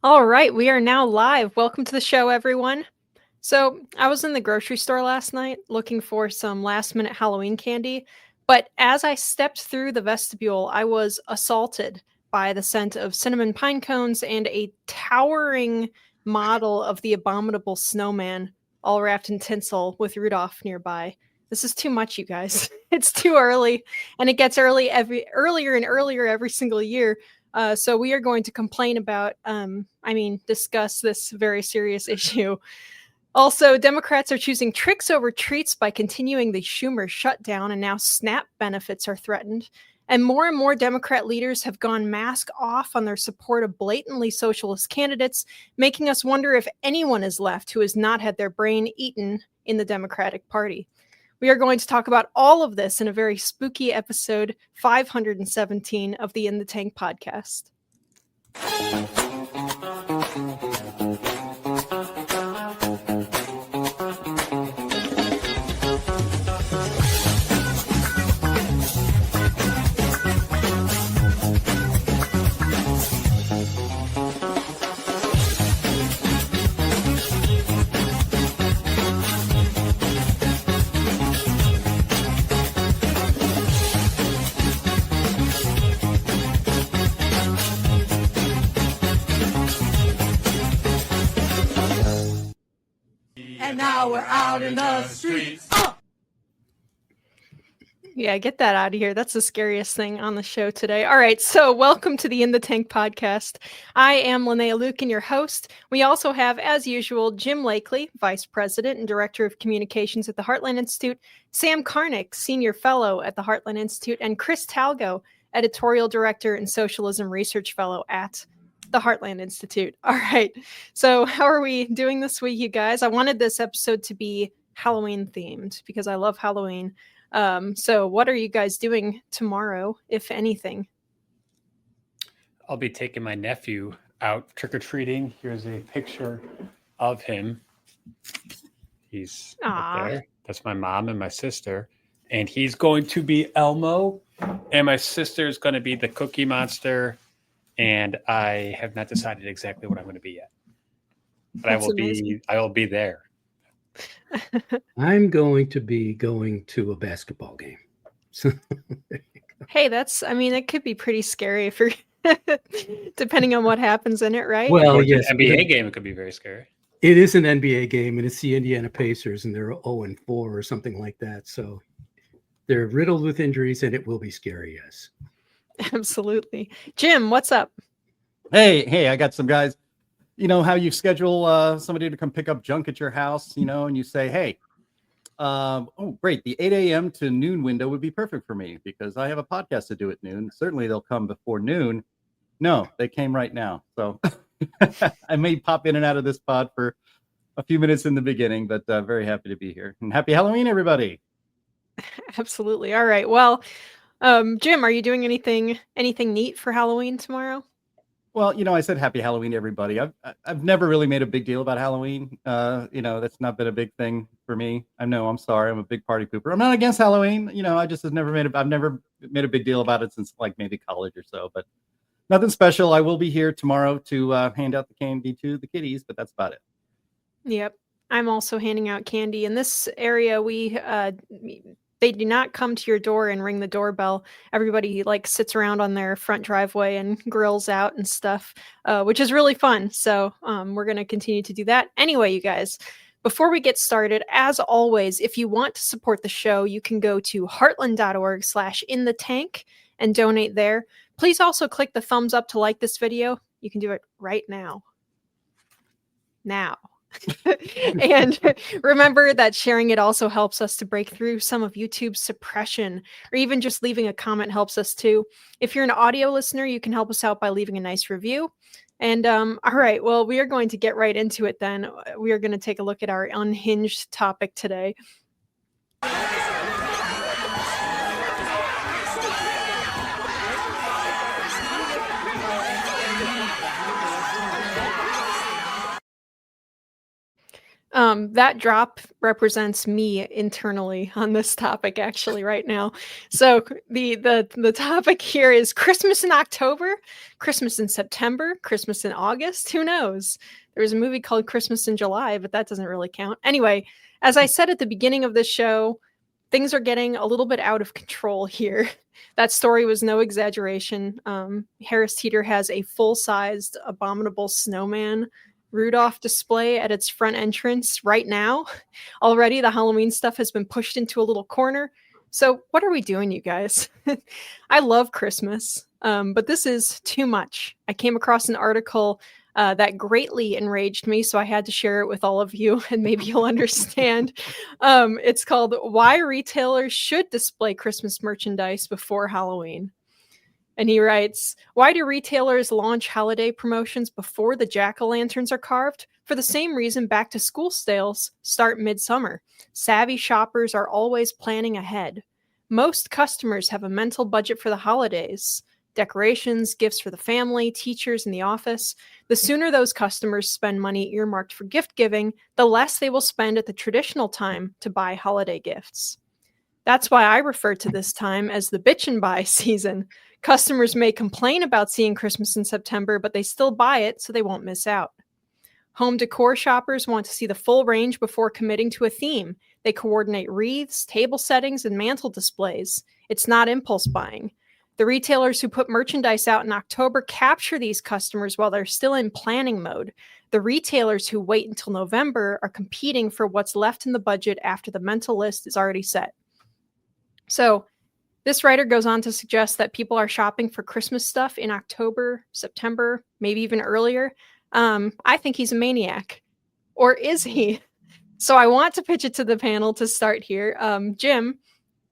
All right, we are now live. Welcome to the show, everyone. So I was in the grocery store last night looking for some last-minute Halloween candy, but as I stepped through the vestibule, I was assaulted by the scent of cinnamon pine cones and a towering model of the abominable snowman, all wrapped in tinsel with Rudolph nearby. This is too much, you guys. It's too early, and it gets earlier and earlier every single year. So we are going to complain about, discuss this very serious issue. Also, Democrats are choosing tricks over treats by continuing the Schumer shutdown, and now SNAP benefits are threatened. And more Democrat leaders have gone mask off on their support of blatantly socialist candidates, making us wonder if anyone is left who has not had their brain eaten in the Democratic Party. We are going to talk about all of this in a very spooky episode 517 of the In the Tank podcast. And now we're out in the streets. Yeah, get that out of here. That's the scariest thing on the show today. All right, so welcome to the In the Tank podcast. I am Linnea Lueken, your host. We also have, as usual, Jim Lakely, Vice President and Director of Communications at the Heartland Institute, Sam Karnick, Senior Fellow at the Heartland Institute, and Chris Talgo, Editorial Director and Socialism Research Fellow at the Heartland Institute. All right. So how are we doing this week, you guys? I wanted this episode to be Halloween themed because I love Halloween. So what are you guys doing tomorrow, if anything? I'll be taking my nephew out trick-or-treating. Here's a picture of him. He's right there. That's my mom and my sister. And he's going to be Elmo. And my sister's going to be the Cookie Monster. And I have not decided exactly what I'm going to be yet. But I will be there. I'm going to be going to a basketball game. Hey, it could be pretty scary if you're depending on what happens in it, right? Well, yes. NBA game, it could be very scary. It is an NBA game, and it's the Indiana Pacers, and they're 0-4 or something like that. So they're riddled with injuries, and it will be scary, yes. Absolutely. Jim, what's up? Hey, I got some guys. You know how you schedule somebody to come pick up junk at your house, and you say, hey, great, the 8 a.m. to noon window would be perfect for me because I have a podcast to do at noon. Certainly they'll come before noon. No, they came right now. So I may pop in and out of this pod for a few minutes in the beginning, but very happy to be here. And happy Halloween, everybody. Absolutely. All right. Well, Jim, are you doing anything neat for Halloween tomorrow? Well, I said happy Halloween to everybody. I've never really made a big deal about Halloween. That's not been a big thing for me. I'm sorry. I'm a big party pooper. I'm not against Halloween. I've never made a big deal about it since like maybe college or so, but nothing special. I will be here tomorrow to hand out the candy to the kiddies, but that's about it. Yep. I'm also handing out candy in this area. They do not come to your door and ring the doorbell. Everybody sits around on their front driveway and grills out and stuff, which is really fun. So we're going to continue to do that. Anyway, you guys, before we get started, as always, if you want to support the show, you can go to heartland.org/inthetank and donate there. Please also click the thumbs up to like this video. You can do it right now. And remember that sharing it also helps us to break through some of YouTube's suppression, or even just leaving a comment helps us too. If you're an audio listener, you can help us out by leaving a nice review. And all right, well, we are going to get right into it then. We are going to take a look at our unhinged topic today. That drop represents me internally on this topic actually right now. So the topic here is Christmas in October, Christmas in September, Christmas in August. Who knows? There was a movie called Christmas in July, but that doesn't really count. Anyway, as I said at the beginning of this show, things are getting a little bit out of control here. That story was no exaggeration. Harris Teeter has a full-sized abominable snowman Rudolph display at its front entrance right now. Already the Halloween stuff has been pushed into a little corner. So what are we doing, you guys? I love Christmas, but this is too much. I came across an article that greatly enraged me, so I had to share it with all of you, and maybe you'll understand. It's called Why Retailers Should Display Christmas Merchandise Before Halloween. And he writes, why do retailers launch holiday promotions before the jack-o'-lanterns are carved? For the same reason back-to-school sales start midsummer. Savvy shoppers are always planning ahead. Most customers have a mental budget for the holidays. Decorations, gifts for the family, teachers in the office. The sooner those customers spend money earmarked for gift giving, the less they will spend at the traditional time to buy holiday gifts. That's why I refer to this time as the bitch and buy season. Customers may complain about seeing Christmas in September, but they still buy it so they won't miss out. Home decor shoppers want to see the full range before committing to a theme. They coordinate wreaths, table settings, and mantle displays. It's not impulse buying. The retailers who put merchandise out in October capture these customers while they're still in planning mode. The retailers who wait until November are competing for what's left in the budget after the mental list is already set. So, this writer goes on to suggest that people are shopping for Christmas stuff in October, September, maybe even earlier. I think he's a maniac. Or is he? So I want to pitch it to the panel to start here. Jim,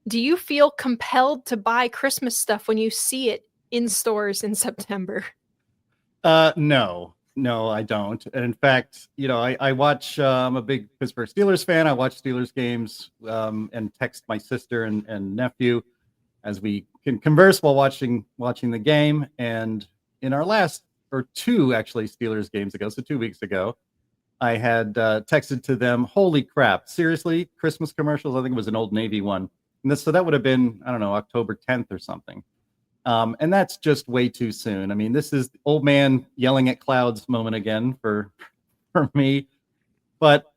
do you feel compelled to buy Christmas stuff when you see it in stores in September? No, I don't. And in fact, I watch, I'm a big Pittsburgh Steelers fan. I watch Steelers games and text my sister and nephew as we can converse while watching the game. And in our last, or two actually, Steelers games ago, so 2 weeks ago, I had texted to them, holy crap, seriously, Christmas commercials? I think it was an Old Navy one. And so that would have been, I don't know, October 10th or something. And that's just way too soon. I mean, this is old man yelling at clouds moment again for me. But,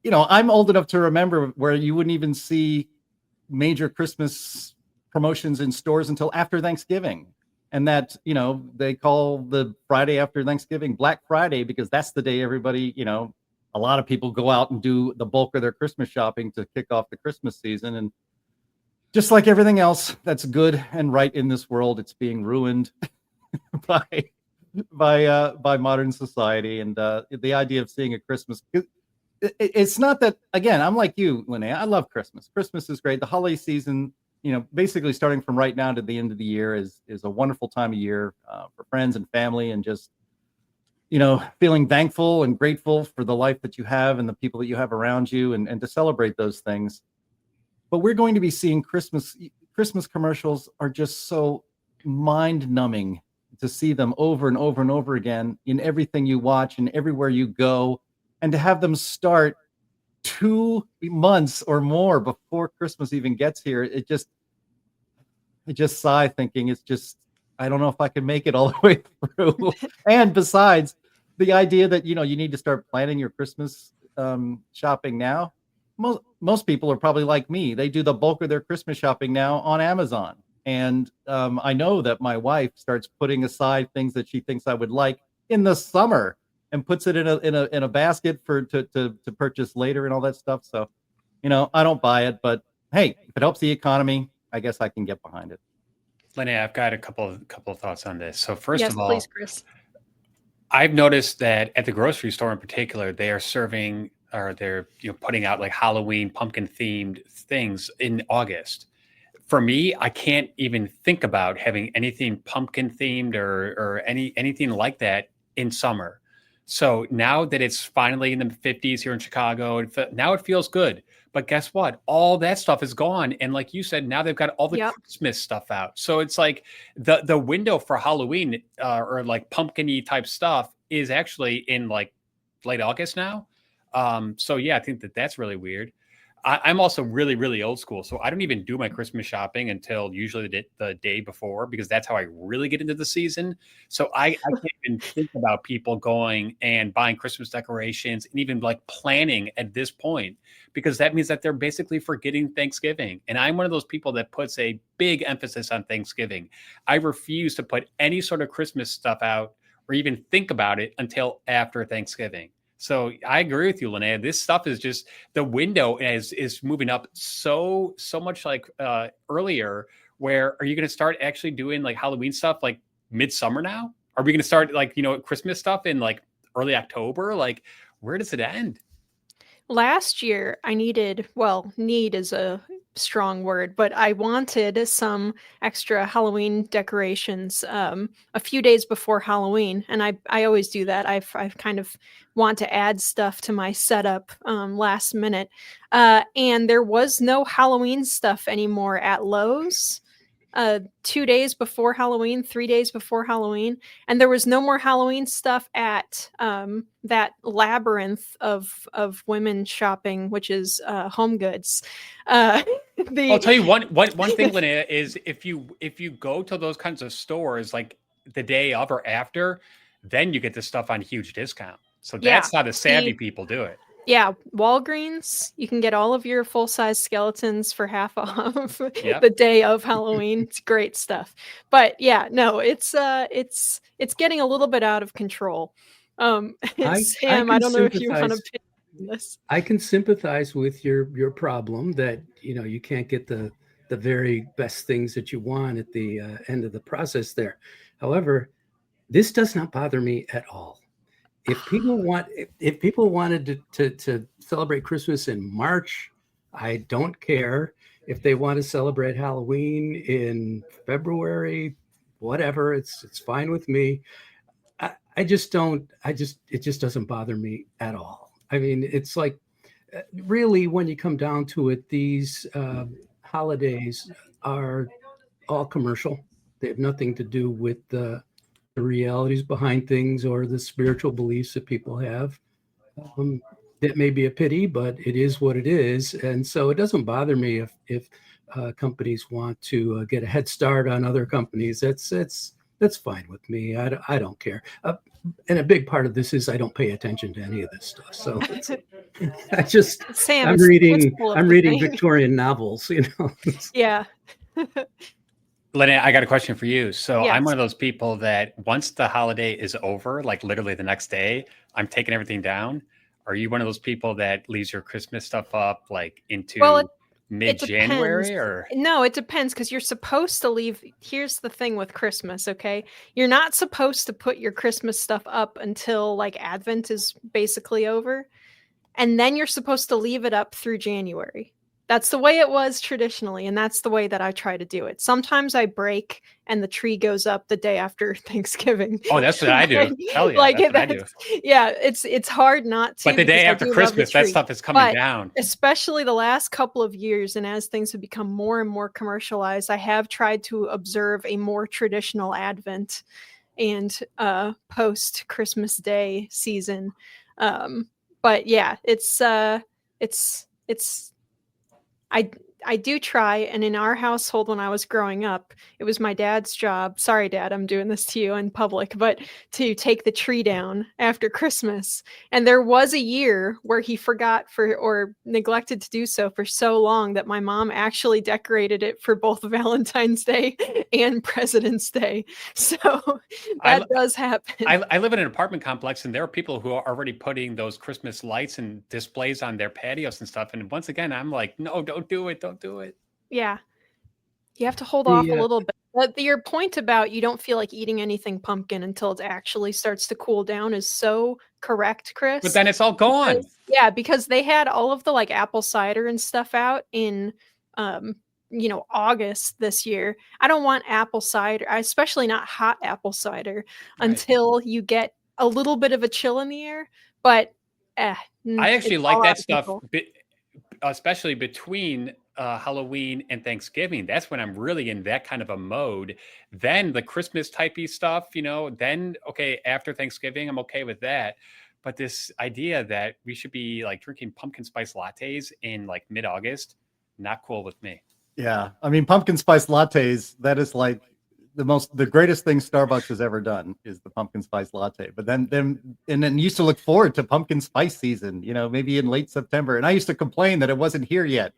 I'm old enough to remember where you wouldn't even see major Christmas promotions in stores until after Thanksgiving. And that, they call the Friday after Thanksgiving Black Friday because that's the day everybody, a lot of people go out and do the bulk of their Christmas shopping to kick off the Christmas season. And just like everything else that's good and right in this world, it's being ruined by modern society. And the idea of seeing a Christmas, it's not that, again, I'm like you, Linnea, I love Christmas. Christmas is great. The holiday season, basically starting from right now to the end of the year is a wonderful time of year for friends and family, and just, feeling thankful and grateful for the life that you have and the people that you have around you, and to celebrate those things. But we're going to be seeing Christmas commercials are just so mind numbing to see them over and over and over again in everything you watch and everywhere you go, and to have them start 2 months or more before Christmas even gets here. I just sigh thinking I don't know if I can make it all the way through. And besides, the idea that, you need to start planning your Christmas shopping now. Most people are probably like me. They do the bulk of their Christmas shopping now on Amazon. And I know that my wife starts putting aside things that she thinks I would like in the summer and puts it in a basket to purchase later and all that stuff. So, I don't buy it, but hey, if it helps the economy, I guess I can get behind it. Linnea, I've got a couple of thoughts on this. So first yes, of all, please, Chris. I've noticed that at the grocery store in particular, they are serving or they're putting out like Halloween pumpkin themed things in August. For me, I can't even think about having anything pumpkin themed or anything like that in summer. So now that it's finally in the 50s here in Chicago, now it feels good. But guess what? All that stuff is gone. And like you said, now they've got all the Yep. Christmas stuff out. So it's like the window for Halloween or like pumpkin-y type stuff is actually in like late August now. So yeah, I think that's really weird. I'm also really, really old school. So I don't even do my Christmas shopping until usually the day before, because that's how I really get into the season. So I can't even think about people going and buying Christmas decorations and even like planning at this point, because that means that they're basically forgetting Thanksgiving. And I'm one of those people that puts a big emphasis on Thanksgiving. I refuse to put any sort of Christmas stuff out or even think about it until after Thanksgiving. So I agree with you, Linnea. This stuff is just the window is moving up so much like earlier. Where are you going to start actually doing like Halloween stuff like midsummer now? Are we going to start like Christmas stuff in like early October? Like where does it end? Last year, I needed, well, need is a strong word, but I wanted some extra Halloween decorations a few days before Halloween. And I always do that. I've kind of want to add stuff to my setup last minute. And there was no Halloween stuff anymore at Lowe's. 2 days before Halloween, 3 days before Halloween, and there was no more Halloween stuff at that labyrinth of women shopping, which is Home Goods. I'll tell you one thing, Linnea, is if you go to those kinds of stores like the day of or after, then you get this stuff on huge discount. So that's how the savvy people do it. Yeah, Walgreens, you can get all of your full-size skeletons for half off Yep. the day of Halloween. It's great stuff. But yeah, no, it's getting a little bit out of control. Sam, I don't know if you want to pick this. I can sympathize with your problem that you can't get the very best things that you want at the end of the process there. However, this does not bother me at all. If people wanted to celebrate Christmas in March, I don't care. If they want to celebrate Halloween in February, whatever, it's fine with me. It just doesn't bother me at all. I mean, it's like really when you come down to it, these holidays are all commercial. They have nothing to do with the realities behind things or the spiritual beliefs that people have. That may be a pity, but it is what it is. And so it doesn't bother me if companies want to get a head start on other companies. That's fine with me. I don't care. And a big part of this is I don't pay attention to any of this stuff. So Sam, I'm reading Victorian novels, Yeah. Linnea, I got a question for you. So Yes. I'm one of those people that once the holiday is over, like literally the next day, I'm taking everything down. Are you one of those people that leaves your Christmas stuff up like into mid-January or? No, it depends because you're supposed to leave. Here's the thing with Christmas, okay? You're not supposed to put your Christmas stuff up until like Advent is basically over. And then you're supposed to leave it up through January. That's the way it was traditionally, and that's the way that I try to do it. Sometimes I break and the tree goes up the day after Thanksgiving. Oh, that's what I do. Hell yeah, like that's what I do. Yeah, it's hard not to. But the day after Christmas, that stuff is coming down. Especially the last couple of years, and as things have become more and more commercialized, I have tried to observe a more traditional Advent and post Christmas Day season. But yeah, it's I do try, and in our household when I was growing up, it was my dad's job. Sorry, Dad, I'm doing this to you in public, but to take the tree down after Christmas. And there was a year where he forgot or neglected to do so for so long that my mom actually decorated it for both Valentine's Day and President's Day. So that does happen. I live in an apartment complex, and there are people who are already putting those Christmas lights and displays on their patios and stuff. And once again, I'm like, no, don't do it. Don't do it. Yeah. You have to hold off a little bit. But your point about you don't feel like eating anything pumpkin until it actually starts to cool down is so correct, Chris. But then it's all gone. Because they had all of the like apple cider and stuff out in August this year. I don't want apple cider, especially not hot apple cider, until you get a little bit of a chill in the air. But I actually like that stuff, especially between Halloween and Thanksgiving. That's when I'm really in that kind of a mode. Then the Christmas typey stuff, then okay, after Thanksgiving, I'm okay with that. But this idea that we should be like drinking pumpkin spice lattes in like mid-August, not cool with me. Yeah. I mean, pumpkin spice lattes, that is like the greatest thing Starbucks has ever done is the pumpkin spice latte. But then used to look forward to pumpkin spice season, maybe in late September. And I used to complain that it wasn't here yet.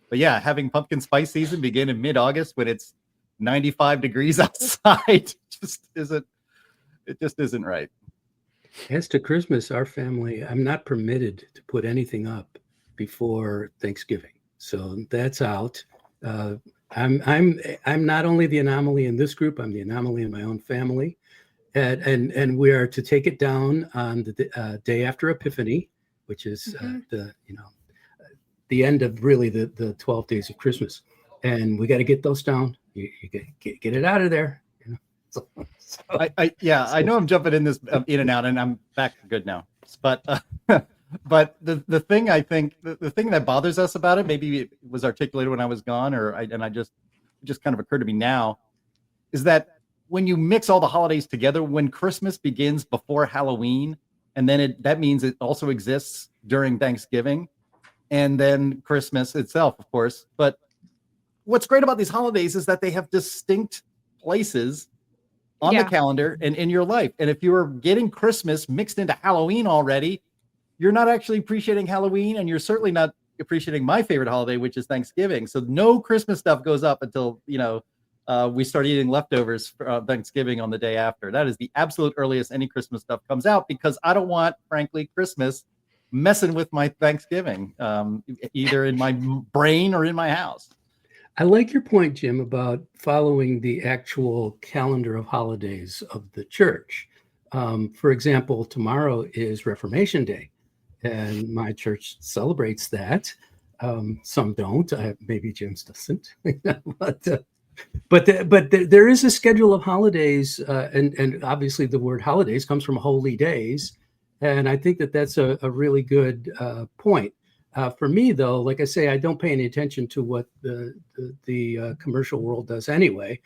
But yeah, having pumpkin spice season begin in mid-August when it's 95 degrees outside just isn't right. As to Christmas, our family, I'm not permitted to put anything up before Thanksgiving. So that's out. I'm not only the anomaly in this group, I'm the anomaly in my own family. And we are to take it down on the day after Epiphany, which is the end of really the 12 days of Christmas. And we got to get those down. You get it out of there. I know I'm jumping in and out, and I'm back for good now. But the thing I think the thing that bothers us about it, maybe it was articulated when I was gone, and I just kind of occurred to me now, is that when you mix all the holidays together, when Christmas begins before Halloween, and then that means it also exists during Thanksgiving, and then Christmas itself, of course. But what's great about these holidays is that they have distinct places on the calendar and in your life. And if you are getting Christmas mixed into Halloween already, you're not actually appreciating Halloween, and you're certainly not appreciating my favorite holiday, which is Thanksgiving. So no Christmas stuff goes up until, we start eating leftovers for Thanksgiving on the day after. That is the absolute earliest any Christmas stuff comes out, because I don't want, frankly, Christmas messing with my Thanksgiving, either in my brain or in my house. I like your point, Jim, about following the actual calendar of holidays of the church. For example, tomorrow is Reformation Day, and my church celebrates that. Some don't. Maybe Jim's doesn't. But there is a schedule of holidays, and obviously the word holidays comes from holy days, and I think that's a really good point. For me, though, like I say, I don't pay any attention to what the commercial world does anyway,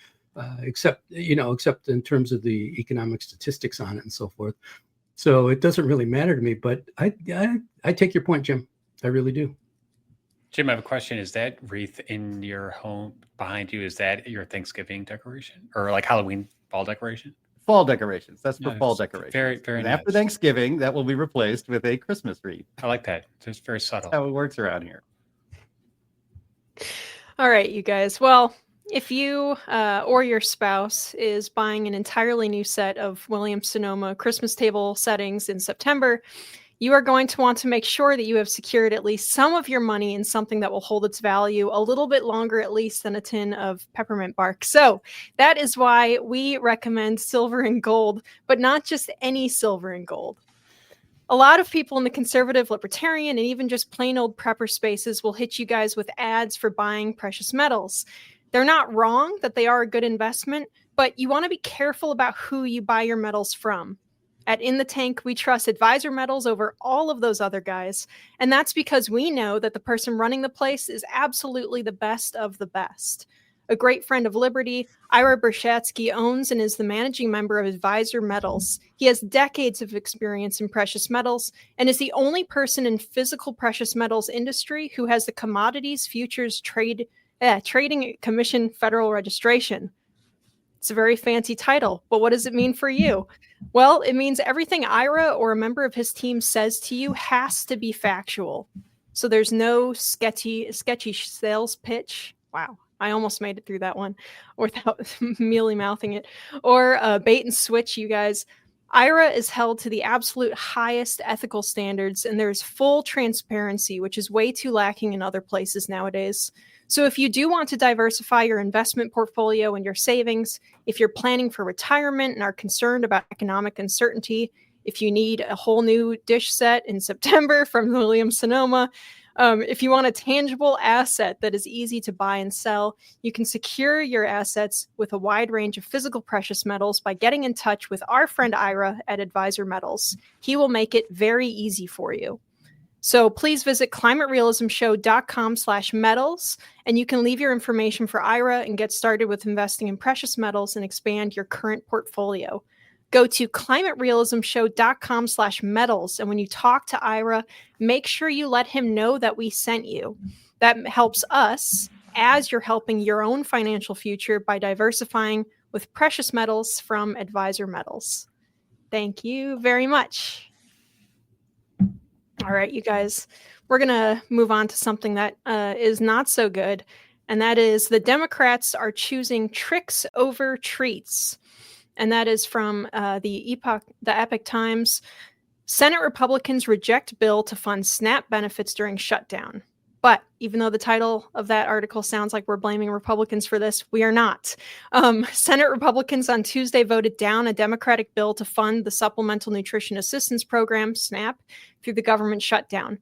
except in terms of the economic statistics on it and so forth. So it doesn't really matter to me. But I take your point, Jim. I really do. Jim, I have a question. Is that wreath in your home behind you? Is that your Thanksgiving decoration or like Halloween fall decoration? Fall decorations. That's for fall decorations. Very, very and nice. After Thanksgiving, that will be replaced with a Christmas wreath. I like that. It's very subtle. That's how it works around here. All right, you guys. Well, if you or your spouse is buying an entirely new set of Williams-Sonoma Christmas table settings in September, you are going to want to make sure that you have secured at least some of your money in something that will hold its value a little bit longer, at least, than a tin of peppermint bark. So that is why we recommend silver and gold, but not just any silver and gold. A lot of people in the conservative, libertarian, and even just plain old prepper spaces will hit you guys with ads for buying precious metals. They're not wrong that they are a good investment, but you want to be careful about who you buy your metals from. At In the Tank, we trust Advisor Metals over all of those other guys, and that's because we know that the person running the place is absolutely the best of the best. A great friend of Liberty, Ira Bershatsky owns and is the managing member of Advisor Metals. He has decades of experience in precious metals and is the only person in physical precious metals industry who has the Commodities Futures Trading Commission federal registration. It's a very fancy title, but what does it mean for you? Well, it means everything Ira or a member of his team says to you has to be factual. So there's no sketchy sales pitch. Wow, I almost made it through that one without mealy-mouthing it. Or bait and switch, you guys. Ira is held to the absolute highest ethical standards, and there's full transparency, which is way too lacking in other places nowadays. So if you do want to diversify your investment portfolio and your savings, if you're planning for retirement and are concerned about economic uncertainty, if you need a whole new dish set in September from Williams-Sonoma, if you want a tangible asset that is easy to buy and sell, you can secure your assets with a wide range of physical precious metals by getting in touch with our friend Ira at Advisor Metals. He will make it very easy for you. So please visit climaterealismshow.com/metals, and you can leave your information for Ira and get started with investing in precious metals and expand your current portfolio. Go to climaterealismshow.com/metals, and when you talk to Ira, make sure you let him know that we sent you. That helps us as you're helping your own financial future by diversifying with precious metals from Advisor Metals. Thank you very much. All right, you guys, we're going to move on to something that is not so good, and that is the Democrats are choosing tricks over treats. And that is from the Epoch Times. Senate Republicans reject bill to fund SNAP benefits during shutdown. But even though the title of that article sounds like we're blaming Republicans for this, we are not. Senate Republicans on Tuesday voted down a Democratic bill to fund the Supplemental Nutrition Assistance Program, SNAP, through the government shutdown.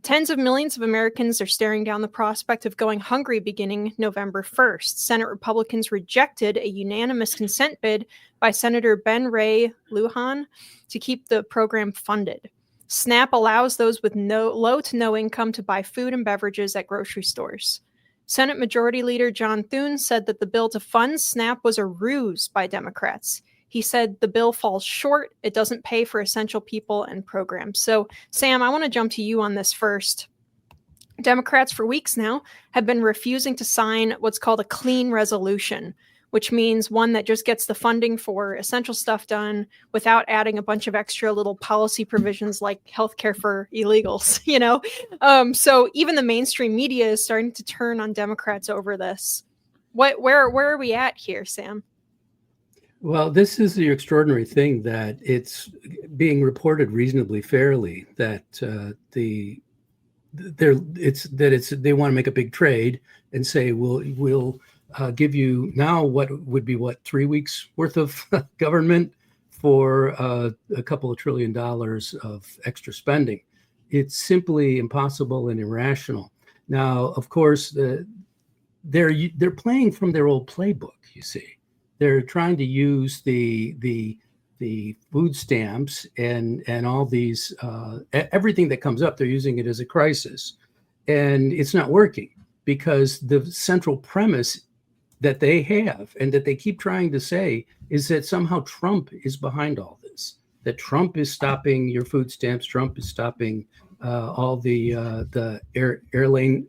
Tens of millions of Americans are staring down the prospect of going hungry beginning November 1st. Senate Republicans rejected a unanimous consent bid by Senator Ben Ray Lujan to keep the program funded. SNAP allows those with low to no income to buy food and beverages at grocery stores. Senate Majority Leader John Thune said that the bill to fund SNAP was a ruse by Democrats. He said the bill falls short. It doesn't pay for essential people and programs. So, Sam, I want to jump to you on this first. Democrats for weeks now have been refusing to sign what's called a clean resolution, which means one that just gets the funding for essential stuff done without adding a bunch of extra little policy provisions like healthcare for illegals, you know? So even the mainstream media is starting to turn on Democrats over this. Where are we at here, Sam? Well, this is the extraordinary thing that it's being reported reasonably fairly that they want to make a big trade and say we'll give you now what would be 3 weeks worth of government for a couple of $1 trillion of extra spending. It's simply impossible and irrational. Now, of course, they're playing from their old playbook. You see. They're trying to use the food stamps and all these everything that comes up. They're using it as a crisis, and it's not working because the central premise that they have and that they keep trying to say is that somehow Trump is behind all this. That Trump is stopping your food stamps. Trump is stopping all the airplane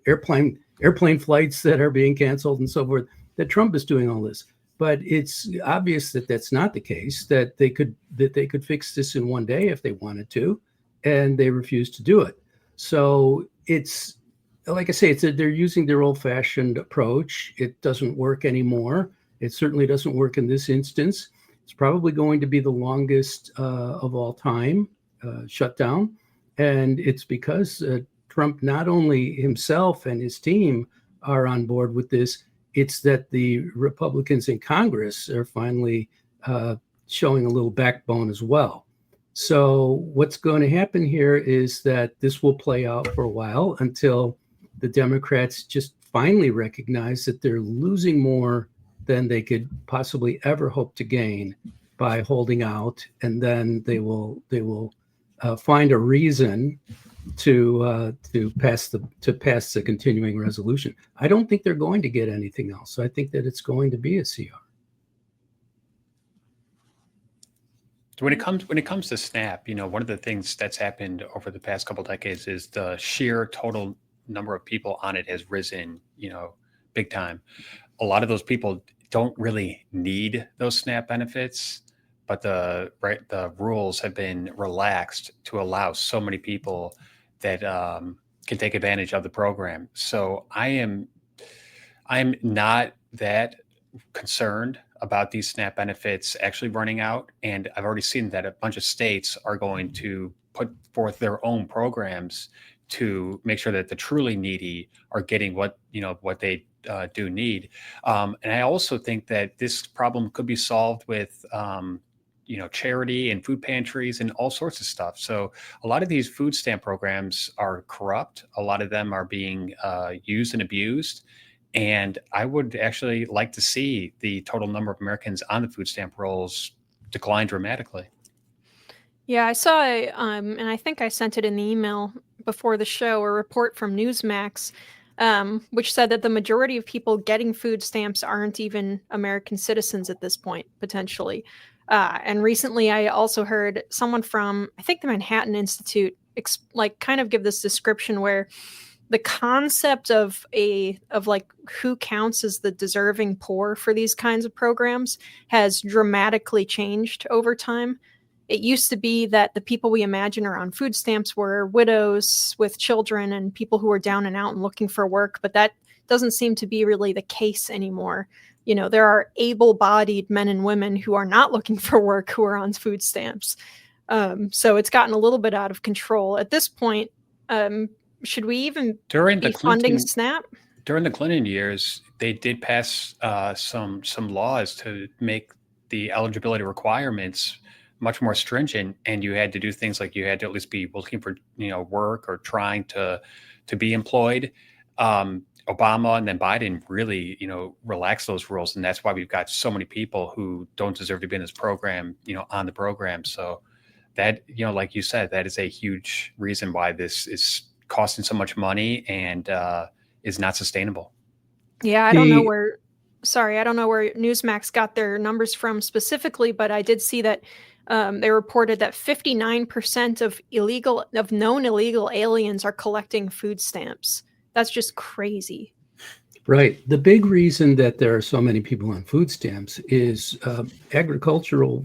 flights that are being canceled and so forth. That Trump is doing all this. But it's obvious that that's not the case, that they could fix this in one day if they wanted to, and they refuse to do it. So it's, like I say, they're using their old-fashioned approach. It doesn't work anymore. It certainly doesn't work in this instance. It's probably going to be the longest of all time shutdown, and it's because Trump, not only himself and his team are on board with this, it's that the Republicans in Congress are finally showing a little backbone as well. So what's going to happen here is that this will play out for a while until the Democrats just finally recognize that they're losing more than they could possibly ever hope to gain by holding out, and then they will find a reason to pass the continuing resolution. I don't think they're going to get anything else. So I think that it's going to be a CR. When it comes to SNAP, one of the things that's happened over the past couple of decades is the sheer total number of people on it has risen, big time. A lot of those people don't really need those SNAP benefits, but the rules have been relaxed to allow so many people that can take advantage of the program. So I'm not that concerned about these SNAP benefits actually running out. And I've already seen that a bunch of states are going to put forth their own programs to make sure that the truly needy are getting what they do need. And I also think that this problem could be solved with charity and food pantries and all sorts of stuff. So a lot of these food stamp programs are corrupt. A lot of them are being used and abused. And I would actually like to see the total number of Americans on the food stamp rolls decline dramatically. Yeah, I saw, and I think I sent it in the email before the show, a report from Newsmax, which said that the majority of people getting food stamps aren't even American citizens at this point, potentially. And recently, I also heard someone from, I think, the Manhattan Institute, kind of give this description where the concept of who counts as the deserving poor for these kinds of programs has dramatically changed over time. It used to be that the people we imagine are on food stamps were widows with children and people who are down and out and looking for work, but that doesn't seem to be really the case anymore. There are able-bodied men and women who are not looking for work who are on food stamps. So it's gotten a little bit out of control. At this point, should we even be funding SNAP? During the Clinton years, they did pass some laws to make the eligibility requirements much more stringent, and you had to do things like you had to at least be looking for work or trying to be employed. Obama and then Biden really relaxed those rules, and that's why we've got so many people who don't deserve to be in this program on the program. So that like you said, that is a huge reason why this is costing so much money and is not sustainable. Yeah, I don't know where Newsmax got their numbers from specifically, but I did see that they reported that 59% of known illegal aliens are collecting food stamps. That's just crazy. Right. The big reason that there are so many people on food stamps is agricultural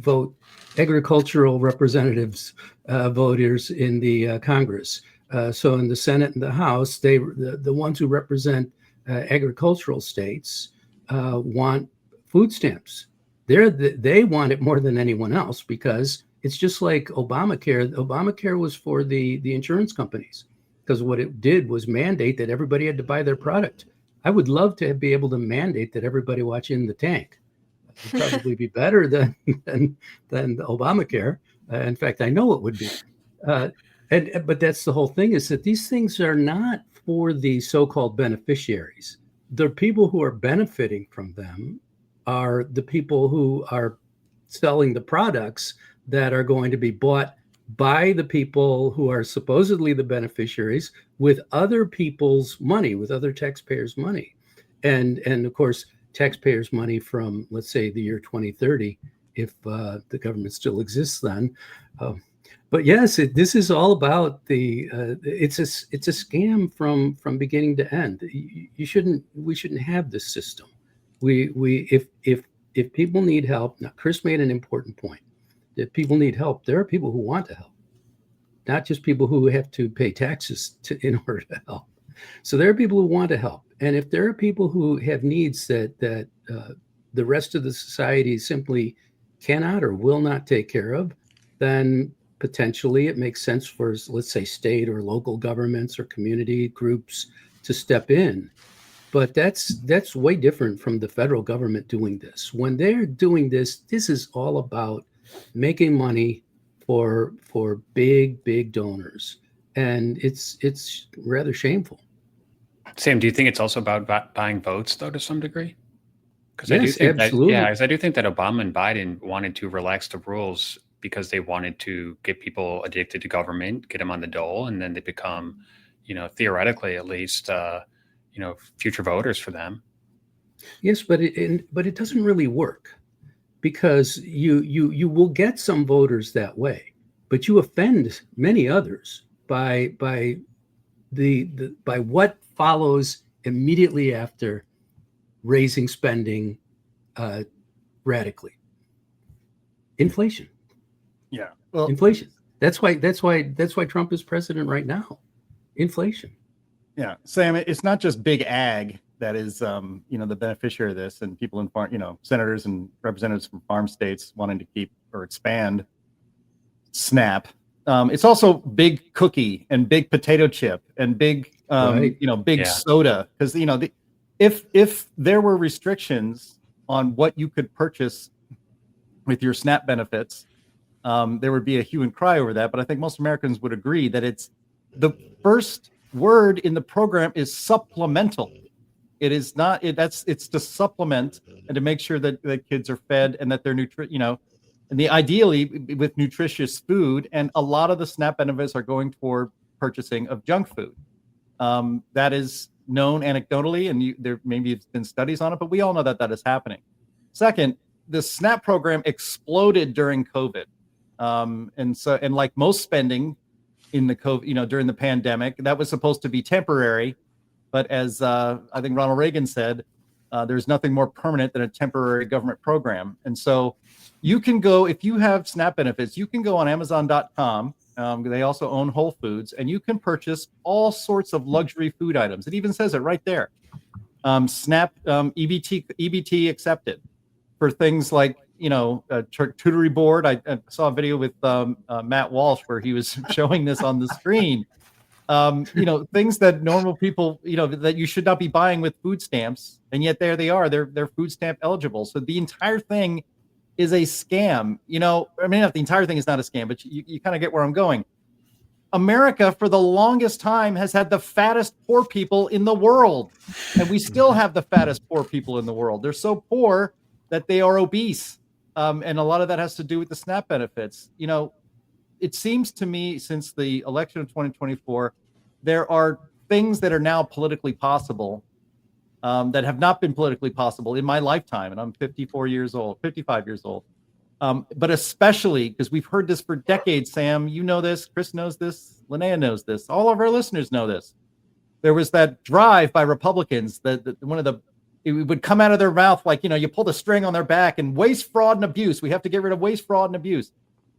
representatives, voters in the Congress. So in the Senate and the House, the ones who represent agricultural states want food stamps. They want it more than anyone else because it's just like Obamacare. Obamacare was for the insurance companies because what it did was mandate that everybody had to buy their product. I would love to be able to mandate that everybody watch In the Tank. It would probably be better than Obamacare. In fact, I know it would be. But that's the whole thing, is that these things are not for the so-called beneficiaries. The people who are benefiting from them are the people who are selling the products that are going to be bought by the people who are supposedly the beneficiaries with other people's money, with other taxpayers' money. And of course, taxpayers' money from, let's say, the year 2030, if the government still exists then. But yes, this is all about it's a scam from beginning to end. We shouldn't have this system. If people need help, now Chris made an important point. If people need help, there are people who want to help, not just people who have to pay taxes in order to help. So there are people who want to help, and if there are people who have needs that the rest of the society simply cannot or will not take care of, then potentially it makes sense for, let's say, state or local governments or community groups to step in. But that's way different from the federal government doing this. When they're doing this, this is all about making money for big donors, and it's rather shameful. Sam, do you think it's also about buying votes, though, to some degree? Because yes, I do think absolutely. because I do think that Obama and Biden wanted to relax the rules because they wanted to get people addicted to government, get them on the dole, and then they become, theoretically at least, future voters for them. Yes, but it doesn't really work, because you will get some voters that way, but you offend many others by what follows immediately after raising spending radically. Inflation. Yeah. Well, inflation. That's why Trump is president right now. Inflation. Yeah, Sam, it's not just big ag that is, the beneficiary of this, and people in farm, senators and representatives from farm states wanting to keep or expand SNAP. It's also big cookie and big potato chip and big, Right. big soda. Because, if there were restrictions on what you could purchase with your SNAP benefits, there would be a hue and cry over that. But I think most Americans would agree that it's the first word in the program is supplemental. It is not. It's to supplement and to make sure that the kids are fed and that they're and the ideally with nutritious food. And a lot of the SNAP benefits are going toward purchasing of junk food. That is known anecdotally, and there maybe have been studies on it, but we all know that that is happening. Second, the SNAP program exploded during COVID, and like most spending in the COVID, during the pandemic, that was supposed to be temporary. But as I think Ronald Reagan said, there's nothing more permanent than a temporary government program. And so you can go, if you have SNAP benefits, you can go on Amazon.com. They also own Whole Foods, and you can purchase all sorts of luxury food items. It even says it right there. SNAP EBT accepted for things like, a charcuterie board. I saw a video with Matt Walsh where he was showing this on the screen. Things that normal people, that you should not be buying with food stamps, and yet there they are. They're food stamp eligible. So the entire thing is a scam. Not the entire thing is not a scam, but you kind of get where I'm going. America, for the longest time, has had the fattest poor people in the world, and we still have the fattest poor people in the world. They're so poor that they are obese, and a lot of that has to do with the SNAP benefits. It seems to me, since the election of 2024, there are things that are now politically possible that have not been politically possible in my lifetime. And I'm 55 years old. But especially because we've heard this for decades, Sam, you know this, Chris knows this, Linnea knows this, all of our listeners know this. There was that drive by Republicans that it would come out of their mouth like, you pull the string on their back, and waste, fraud, and abuse. We have to get rid of waste, fraud, and abuse.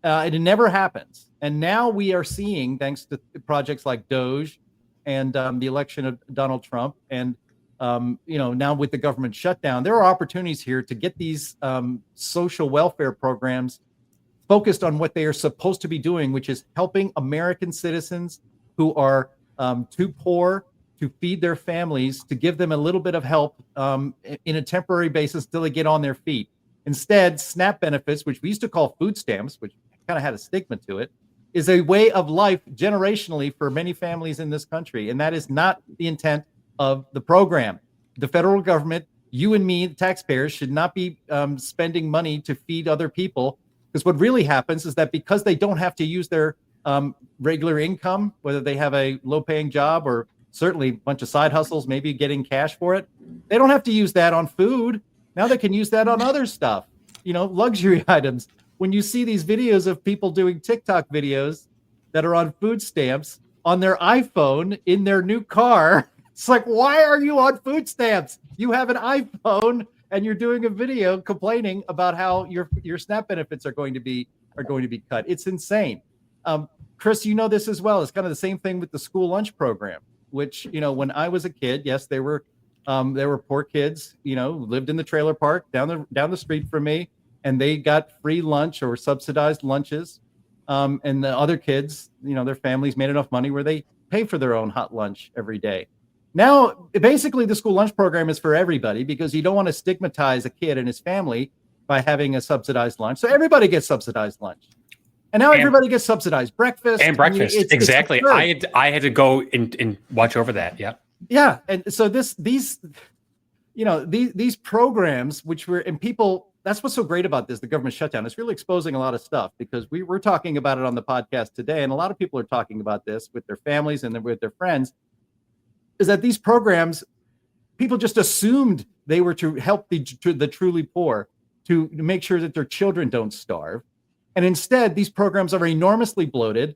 It never happens. And now we are seeing, thanks to projects like Doge and the election of Donald Trump, and now with the government shutdown, there are opportunities here to get these social welfare programs focused on what they are supposed to be doing, which is helping American citizens who are too poor to feed their families, to give them a little bit of help in a temporary basis till they get on their feet. Instead, SNAP benefits, which we used to call food stamps, which kind of had a stigma to it, is a way of life generationally for many families in this country. And that is not the intent of the program. The federal government, you and me, the taxpayers, should not be spending money to feed other people, because what really happens is that because they don't have to use their regular income, whether they have a low-paying job or certainly a bunch of side hustles, maybe getting cash for it, they don't have to use that on food. Now they can use that on other stuff, luxury items. When you see these videos of people doing TikTok videos that are on food stamps on their iPhone in their new car, it's like, why are you on food stamps? You have an iPhone and you're doing a video complaining about how your SNAP benefits are going to be cut. It's insane. Chris, you know this as well. It's kind of the same thing with the school lunch program, which, when I was a kid, yes, there were poor kids, lived in the trailer park down the street from me, and they got free lunch or subsidized lunches. And the other kids, their families made enough money where they pay for their own hot lunch every day. Now, basically, the school lunch program is for everybody, because you don't want to stigmatize a kid and his family by having a subsidized lunch. So everybody gets subsidized lunch. And now everybody gets subsidized breakfast. And breakfast, exactly. I had to go and watch over that. Yeah. Yeah. And so these programs, that's what's so great about this, the government shutdown. It's really exposing a lot of stuff, because we're talking about it on the podcast today. And a lot of people are talking about this with their families and with their friends, is that these programs, people just assumed they were to help the truly poor, to make sure that their children don't starve. And instead, these programs are enormously bloated.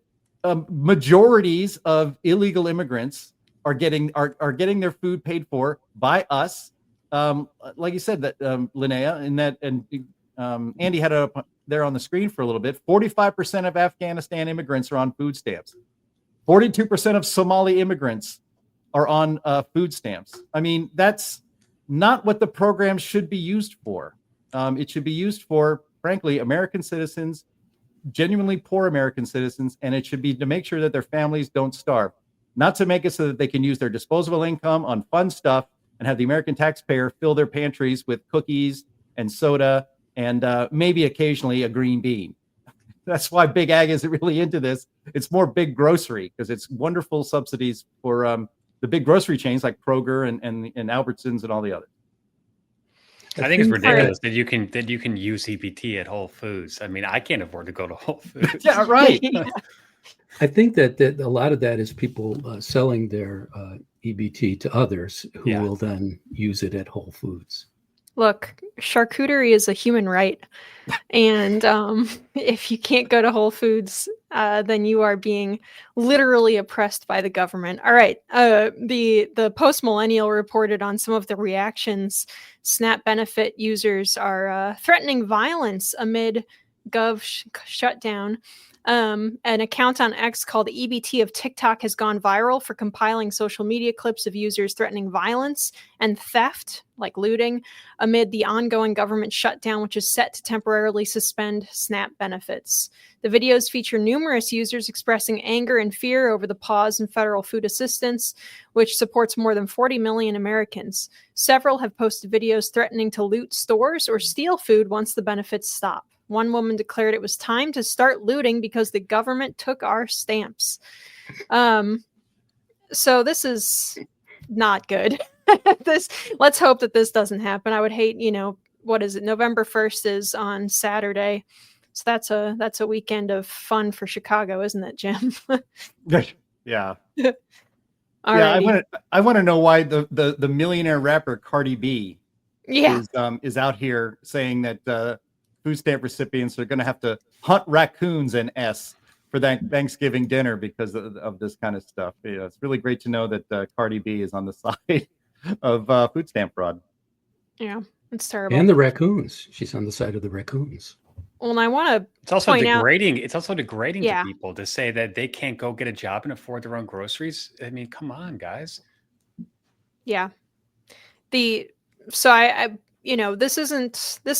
Majorities of illegal immigrants are getting their food paid for by us. Like you said, that Linnea, and Andy had it up there on the screen for a little bit. 45% of Afghanistan immigrants are on food stamps. 42% of Somali immigrants are on food stamps. I mean, that's not what the program should be used for. It should be used for, frankly, American citizens genuinely poor American citizens, and it should be to make sure that their families don't starve, not to make it so that they can use their disposable income on fun stuff and have the American taxpayer fill their pantries with cookies and soda and maybe occasionally a green bean. That's why Big Ag isn't really into this. It's more big grocery because it's wonderful subsidies for the big grocery chains like Kroger and Albertsons and all the others. I think it's ridiculous that you can use EBT at Whole Foods. I mean, I can't afford to go to Whole Foods. Yeah, right. I think that a lot of that is people selling their EBT to others who will then use it at Whole Foods. Look, charcuterie is a human right. And if you can't go to Whole Foods, then you are being literally oppressed by the government. All right. The Post-Millennial reported on some of the reactions. SNAP benefit users are threatening violence amid Gov shutdown. An account on X called EBT of TikTok has gone viral for compiling social media clips of users threatening violence and theft, like looting, amid the ongoing government shutdown, which is set to temporarily suspend SNAP benefits. The videos feature numerous users expressing anger and fear over the pause in federal food assistance, which supports more than 40 million Americans. Several have posted videos threatening to loot stores or steal food once the benefits stop. One woman declared it was time to start looting because the government took our stamps. So this is not good. Let's hope that this doesn't happen. I would hate, what is it? November 1st is on Saturday. So that's a weekend of fun for Chicago, isn't it, Jim? Yeah. Alrighty. I want to know why the millionaire rapper Cardi B is out here saying that food stamp recipients are going to have to hunt raccoons and for that Thanksgiving dinner because of this kind of stuff. Yeah, it's really great to know that Cardi B is on the side of food stamp fraud. Yeah, it's terrible. And the raccoons. She's on the side of the raccoons. Well, and I want to. It's also degrading. It's also degrading Yeah. to people to say that they can't go get a job and afford their own groceries. I mean, come on, guys. Yeah. This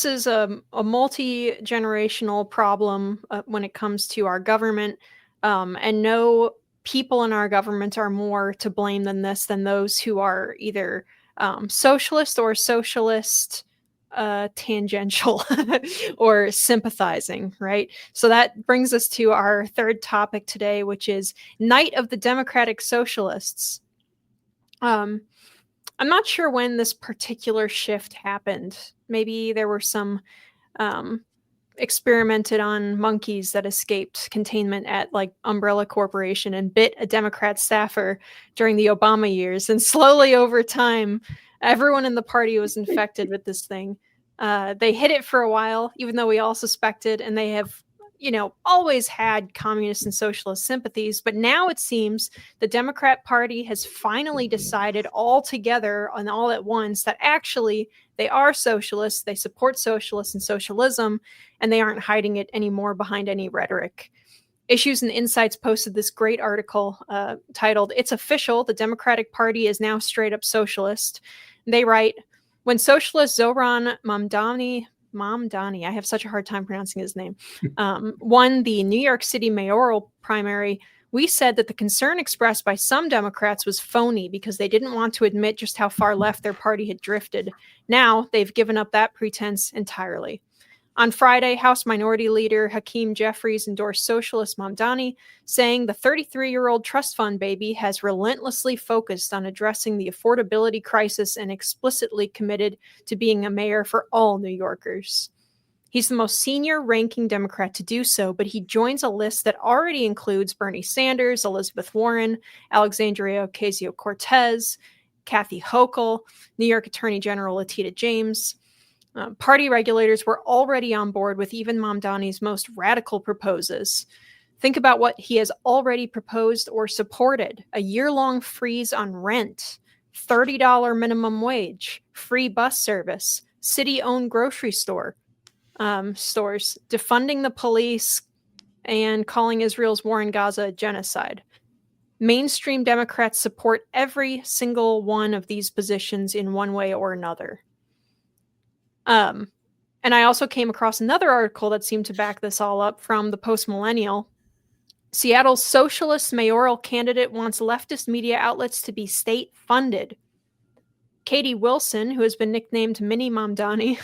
is a multi-generational problem when it comes to our government, and no people in our government are more to blame than those who are either socialist or socialist tangential or sympathizing, right? So that brings us to our third topic today, which is Night of the Democratic Socialists. I'm not sure when this particular shift happened. Maybe there were some experimented on monkeys that escaped containment at like Umbrella Corporation and bit a Democrat staffer during the Obama years. And slowly over time, everyone in the party was infected with this thing. They hid it for a while, even though we all suspected, and they have always had communist and socialist sympathies. But now it seems the Democrat Party has finally decided all together and all at once that actually they are socialists, they support socialists and socialism, and they aren't hiding it anymore behind any rhetoric. Issues and Insights posted this great article titled, "It's Official, the Democratic Party is now straight up socialist." They write, when socialist Zohran Mamdani, I have such a hard time pronouncing his name, won the New York City mayoral primary, we said that the concern expressed by some Democrats was phony because they didn't want to admit just how far left their party had drifted. Now they've given up that pretense entirely. On Friday, House Minority Leader Hakeem Jeffries endorsed socialist Mamdani, saying the 33-year-old trust fund baby has relentlessly focused on addressing the affordability crisis and explicitly committed to being a mayor for all New Yorkers. He's the most senior-ranking Democrat to do so, but he joins a list that already includes Bernie Sanders, Elizabeth Warren, Alexandria Ocasio-Cortez, Kathy Hochul, New York Attorney General Letitia James. Party regulators were already on board with even Mamdani's most radical proposals. Think about what he has already proposed or supported: a year-long freeze on rent, $30 minimum wage, free bus service, city-owned grocery stores, defunding the police, and calling Israel's war in Gaza a genocide. Mainstream Democrats support every single one of these positions in one way or another. And And I also came across another article that seemed to back this all up from the Post Millennial. Seattle's socialist mayoral candidate wants leftist media outlets to be state funded. Katie Wilson, who has been nicknamed Mini Mamdani,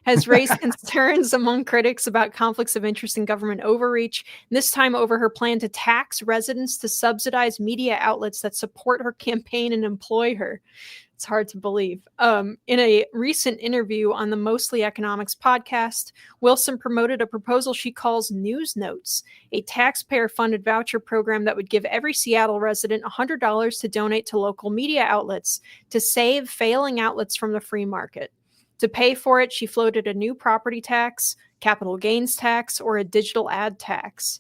has raised concerns among critics about conflicts of interest in government overreach, this time over her plan to tax residents to subsidize media outlets that support her campaign and employ her. It's hard to believe. In a recent interview on the Mostly Economics podcast, Wilson promoted a proposal she calls News Notes, a taxpayer-funded voucher program that would give every Seattle resident $100 to donate to local media outlets to save failing outlets from the free market. To pay for it, she floated a new property tax, capital gains tax, or a digital ad tax.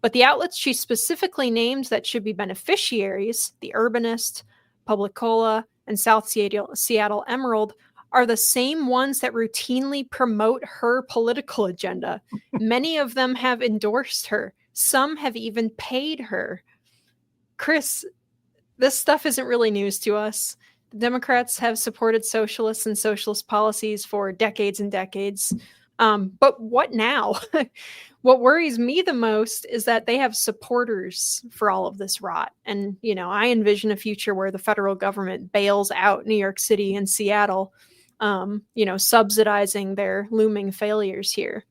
But the outlets she specifically named that should be beneficiaries, The Urbanist, Publicola, and South Seattle Emerald, are the same ones that routinely promote her political agenda. Many of them have endorsed her. Some have even paid her. Chris, this stuff isn't really news to us. The Democrats have supported socialists and socialist policies for decades and decades. But what now? What worries me the most is that they have supporters for all of this rot. And, I envision a future where the federal government bails out New York City and Seattle, subsidizing their looming failures here.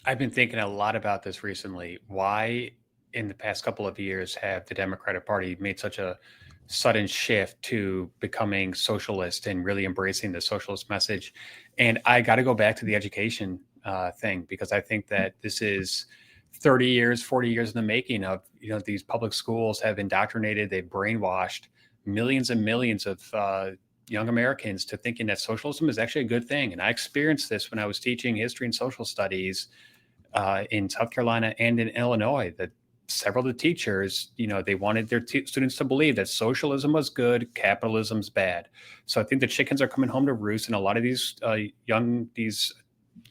I've been thinking a lot about this recently. Why in the past couple of years have the Democratic Party made such a sudden shift to becoming socialist and really embracing the socialist message? And I got to go back to the education thing, because I think that this is 30 years, 40 years in the making of, these public schools have indoctrinated, they've brainwashed millions and millions of young Americans to thinking that socialism is actually a good thing. And I experienced this when I was teaching history and social studies in South Carolina and in Illinois, that several of the teachers, they wanted their students to believe that socialism was good, capitalism's bad. So I think the chickens are coming home to roost, and a lot of these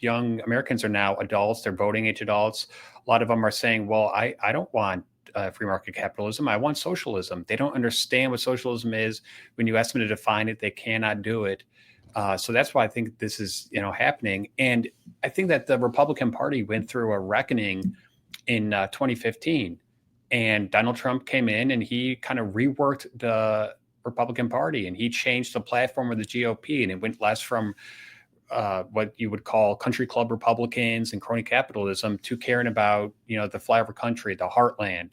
young Americans are now adults. They're voting age adults. A lot of them are saying, well, I don't want free market capitalism. I want socialism. They don't understand what socialism is. When you ask them to define it, they cannot do it. So that's why I think this is, happening. And I think that the Republican Party went through a reckoning in 2015, and Donald Trump came in and he kind of reworked the Republican Party, and he changed the platform of the GOP, and it went less from what you would call country club Republicans and crony capitalism to caring about, the flyover country, the heartland,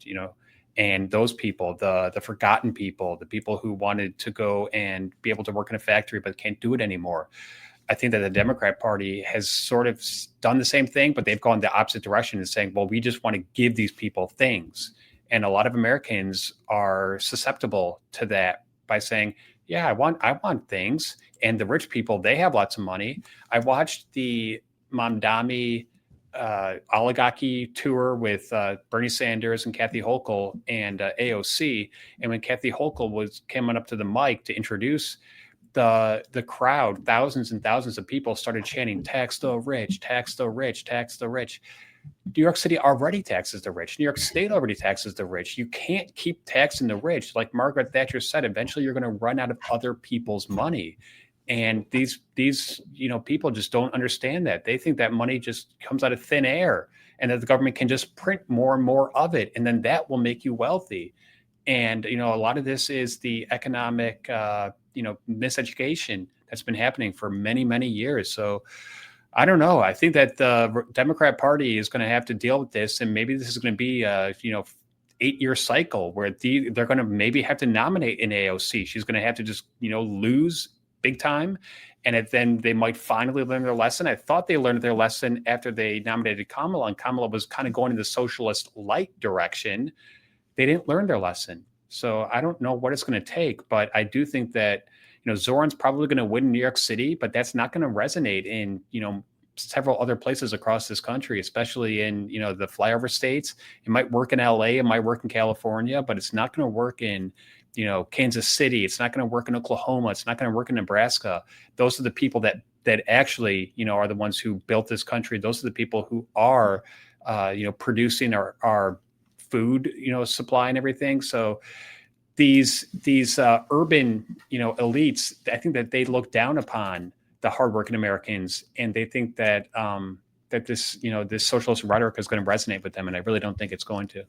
and those people, the forgotten people, the people who wanted to go and be able to work in a factory but can't do it anymore. I think that the Democrat Party has sort of done the same thing, but they've gone the opposite direction and saying, well, we just want to give these people things. And a lot of Americans are susceptible to that by saying, yeah, I want things. And the rich people, they have lots of money. I watched the Mamdani oligarchy tour with Bernie Sanders and Kathy Hochul and AOC. And when Kathy Hochul came up to the mic to introduce the crowd, thousands and thousands of people started chanting, tax the rich, tax the rich, tax the rich. New York City already taxes the rich. New York State already taxes the rich. You can't keep taxing the rich. Like Margaret Thatcher said, eventually you're going to run out of other people's money. And these people just don't understand that. They think that money just comes out of thin air and that the government can just print more and more of it. And then that will make you wealthy. And, a lot of this is the economic, miseducation that's been happening for many, many years. So I don't know. I think that the Democrat Party is going to have to deal with this. And maybe this is going to be a, 8-year cycle where they're going to maybe have to nominate an AOC. She's going to have to just, lose big time. And then they might finally learn their lesson. I thought they learned their lesson after they nominated Kamala, and Kamala was kind of going in the socialist light direction. They didn't learn their lesson. So I don't know what it's going to take, but I do think that, Zoran's probably going to win New York City, but that's not going to resonate in, several other places across this country, especially in, the flyover states. It might work in LA, it might work in California, but it's not going to work in, Kansas City. It's not going to work in Oklahoma. It's not going to work in Nebraska. Those are the people that actually, are the ones who built this country. Those are the people who are, producing our food, supply and everything. So these urban, elites, I think that they look down upon the hardworking Americans, and they think that that this this socialist rhetoric is going to resonate with them, and I really don't think it's going to.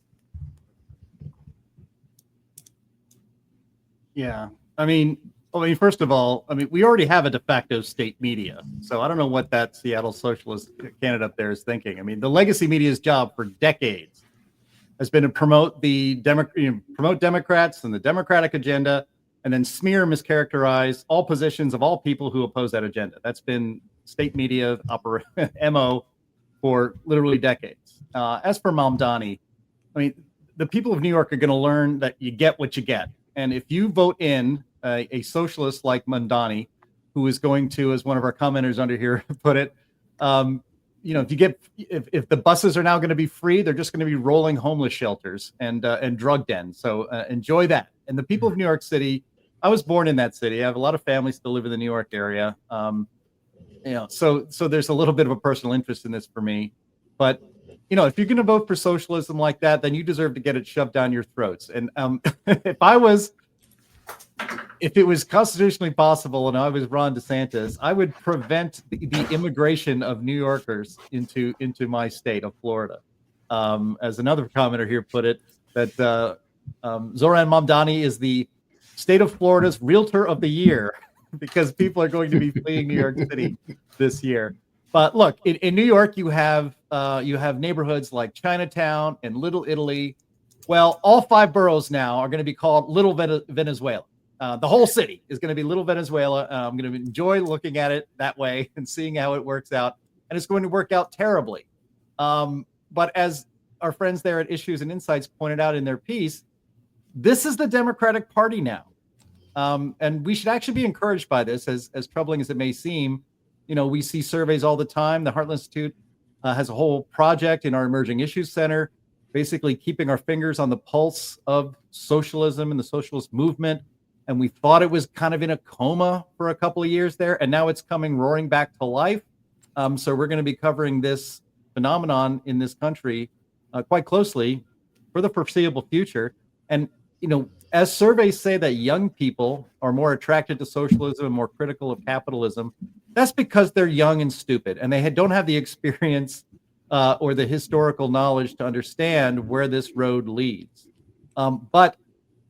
Yeah, I mean, first of all, we already have a de facto state media, so I don't know what that Seattle socialist candidate up there is thinking. I mean, the legacy media's job for decades has been to promote promote Democrats and the Democratic agenda, and then smear and mischaracterize all positions of all people who oppose that agenda. That's been state media MO for literally decades. As for Mamdani, I mean, the people of New York are going to learn that you get what you get. And if you vote in a socialist like Mamdani, who is going to, as one of our commenters under here put it, if the buses are now going to be free, they're just going to be rolling homeless shelters and drug dens. So enjoy that. And the people of New York City, I was born in that city. I have a lot of family still live in the New York area. So there's a little bit of a personal interest in this for me. But if you're going to vote for socialism like that, then you deserve to get it shoved down your throats. And if it was constitutionally possible and I was Ron DeSantis, I would prevent the immigration of New Yorkers into my state of Florida. As another commenter here put it, that Zoran Mamdani is the state of Florida's realtor of the year because people are going to be fleeing New York City this year. But look, in New York, you have neighborhoods like Chinatown and Little Italy. Well, all 5 boroughs now are going to be called Little Venezuela. The whole city is going to be Little Venezuela. I'm going to enjoy looking at it that way and seeing how it works out. And it's going to work out terribly. But as our friends there at Issues and Insights pointed out in their piece, this is the Democratic Party now. And we should actually be encouraged by this, as troubling as it may seem. We see surveys all the time. The Heartland Institute has a whole project in our Emerging Issues Center, basically keeping our fingers on the pulse of socialism and the socialist movement. And we thought it was kind of in a coma for a couple of years there, and now it's coming roaring back to life. So we're going to be covering this phenomenon in this country quite closely for the foreseeable future. And, as surveys say that young people are more attracted to socialism and more critical of capitalism, that's because they're young and stupid, and they don't have the experience or the historical knowledge to understand where this road leads. But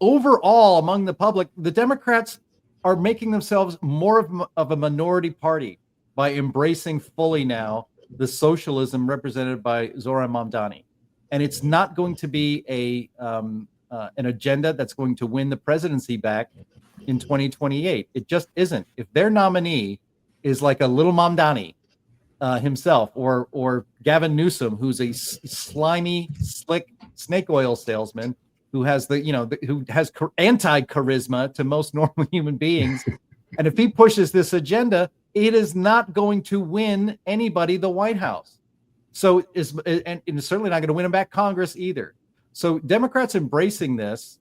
overall, among the public, the Democrats are making themselves more of a minority party by embracing fully now the socialism represented by Zoran Mamdani. And it's not going to be an agenda that's going to win the presidency back in 2028. It just isn't. If their nominee is like a little Mamdani himself, or Gavin Newsom, who's a slimy, slick snake oil salesman who has anti-charisma to most normal human beings, and if he pushes this agenda, it is not going to win anybody the White House. So it's certainly not going to win him back Congress either. So Democrats embracing this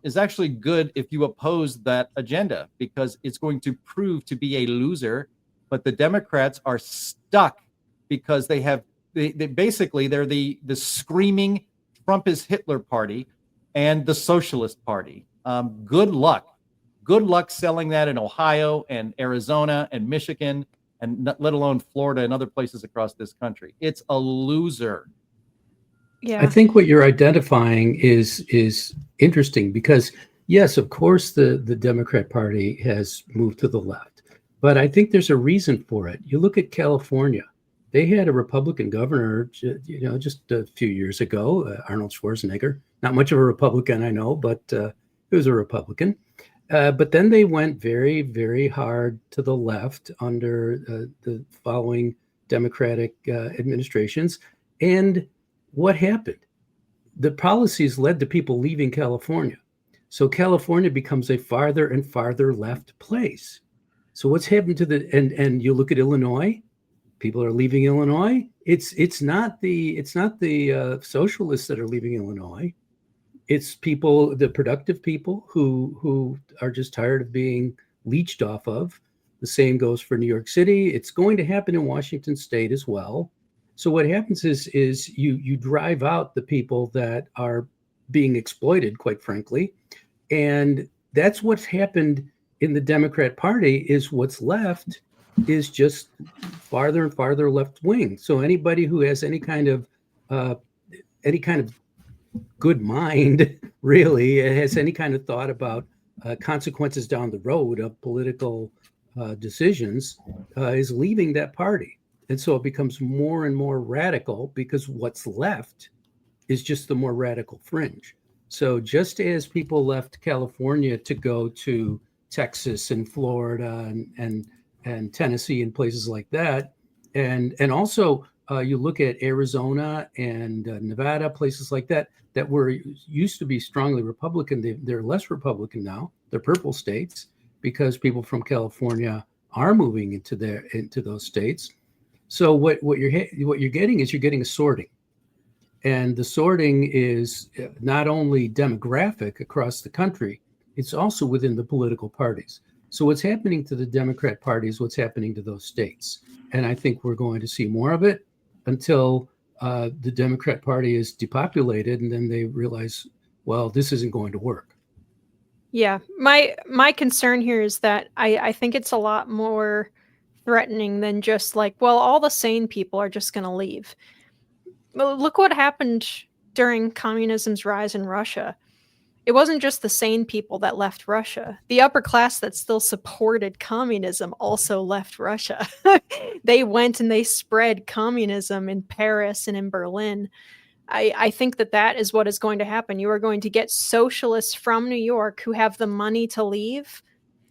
is actually good if you oppose that agenda, because it's going to prove to be a loser. But the Democrats are stuck because they're the screaming Trump is Hitler party and the Socialist Party. Good luck selling that in Ohio and Arizona and Michigan, and let alone Florida and other places across this country. It's a loser. Yeah, I think what you're identifying is interesting because, yes, of course, the Democrat Party has moved to the left, but I think there's a reason for it. You look at California; they had a Republican governor, just a few years ago, Arnold Schwarzenegger. Not much of a Republican, I know, but he was a Republican. But then they went very, very hard to the left under the following Democratic administrations, and what happened? The policies led to people leaving California. So California becomes a farther and farther left place. So what's happened to and you look at Illinois, people are leaving Illinois. It's not the socialists that are leaving Illinois. It's people, the productive people who are just tired of being leached off of. The same goes for New York City. It's going to happen in Washington State as well. So what happens is you drive out the people that are being exploited, quite frankly. And that's what's happened in the Democrat Party. Is what's left is just farther and farther left wing. So anybody who has any kind of good mind, really, has any kind of thought about consequences down the road of political decisions, is leaving that party. And so it becomes more and more radical because what's left is just the more radical fringe. So just as people left California to go to Texas and Florida and Tennessee and places like that, and also you look at Arizona and Nevada, places like that were used to be strongly Republican. They're less Republican now. They're purple states because people from California are moving into those states. So what you're getting is a sorting. And the sorting is not only demographic across the country, it's also within the political parties. So what's happening to the Democrat Party is what's happening to those states. And I think we're going to see more of it until the Democrat Party is depopulated, and then they realize, well, this isn't going to work. Yeah, my concern here is that I think it's a lot more threatening than just like, well, all the sane people are just going to leave. Well, look what happened during communism's rise in Russia. It wasn't just the sane people that left Russia. The upper class that still supported communism also left Russia. They went and they spread communism in Paris and in Berlin. I think that is what is going to happen. You are going to get socialists from New York who have the money to leave,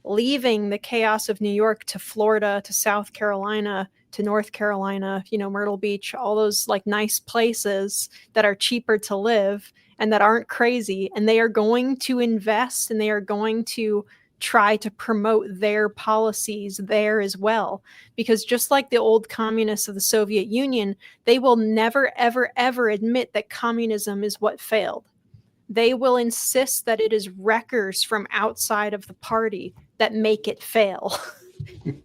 leaving the chaos of New York to Florida, to South Carolina, to North Carolina, Myrtle Beach, all those like nice places that are cheaper to live and that aren't crazy. And they are going to invest and they are going to try to promote their policies there as well. Because just like the old communists of the Soviet Union, they will never, ever, ever admit that communism is what failed. They will insist that it is wreckers from outside of the party that make it fail.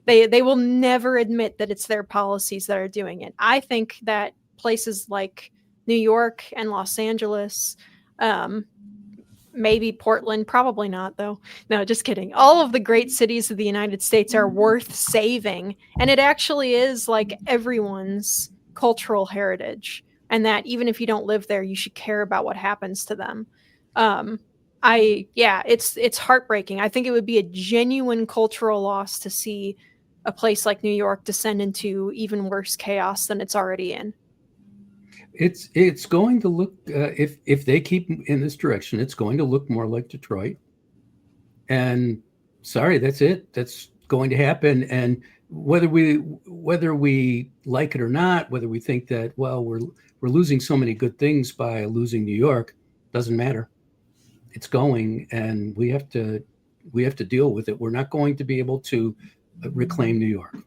They will never admit that it's their policies that are doing it. I think that places like New York and Los Angeles, maybe Portland, probably not though. No, just kidding. All of the great cities of the United States are worth saving. And it actually is like everyone's cultural heritage. And that even if you don't live there, you should care about what happens to them. It's heartbreaking. I think it would be a genuine cultural loss to see a place like New York descend into even worse chaos than it's already in. It's going to look, if they keep in this direction, it's going to look more like Detroit. And sorry, that's it. That's going to happen. And whether we like it or not, whether we think that, well, we're losing so many good things by losing New York, doesn't matter. It's going, and we have to deal with it. We're not going to be able to reclaim New York.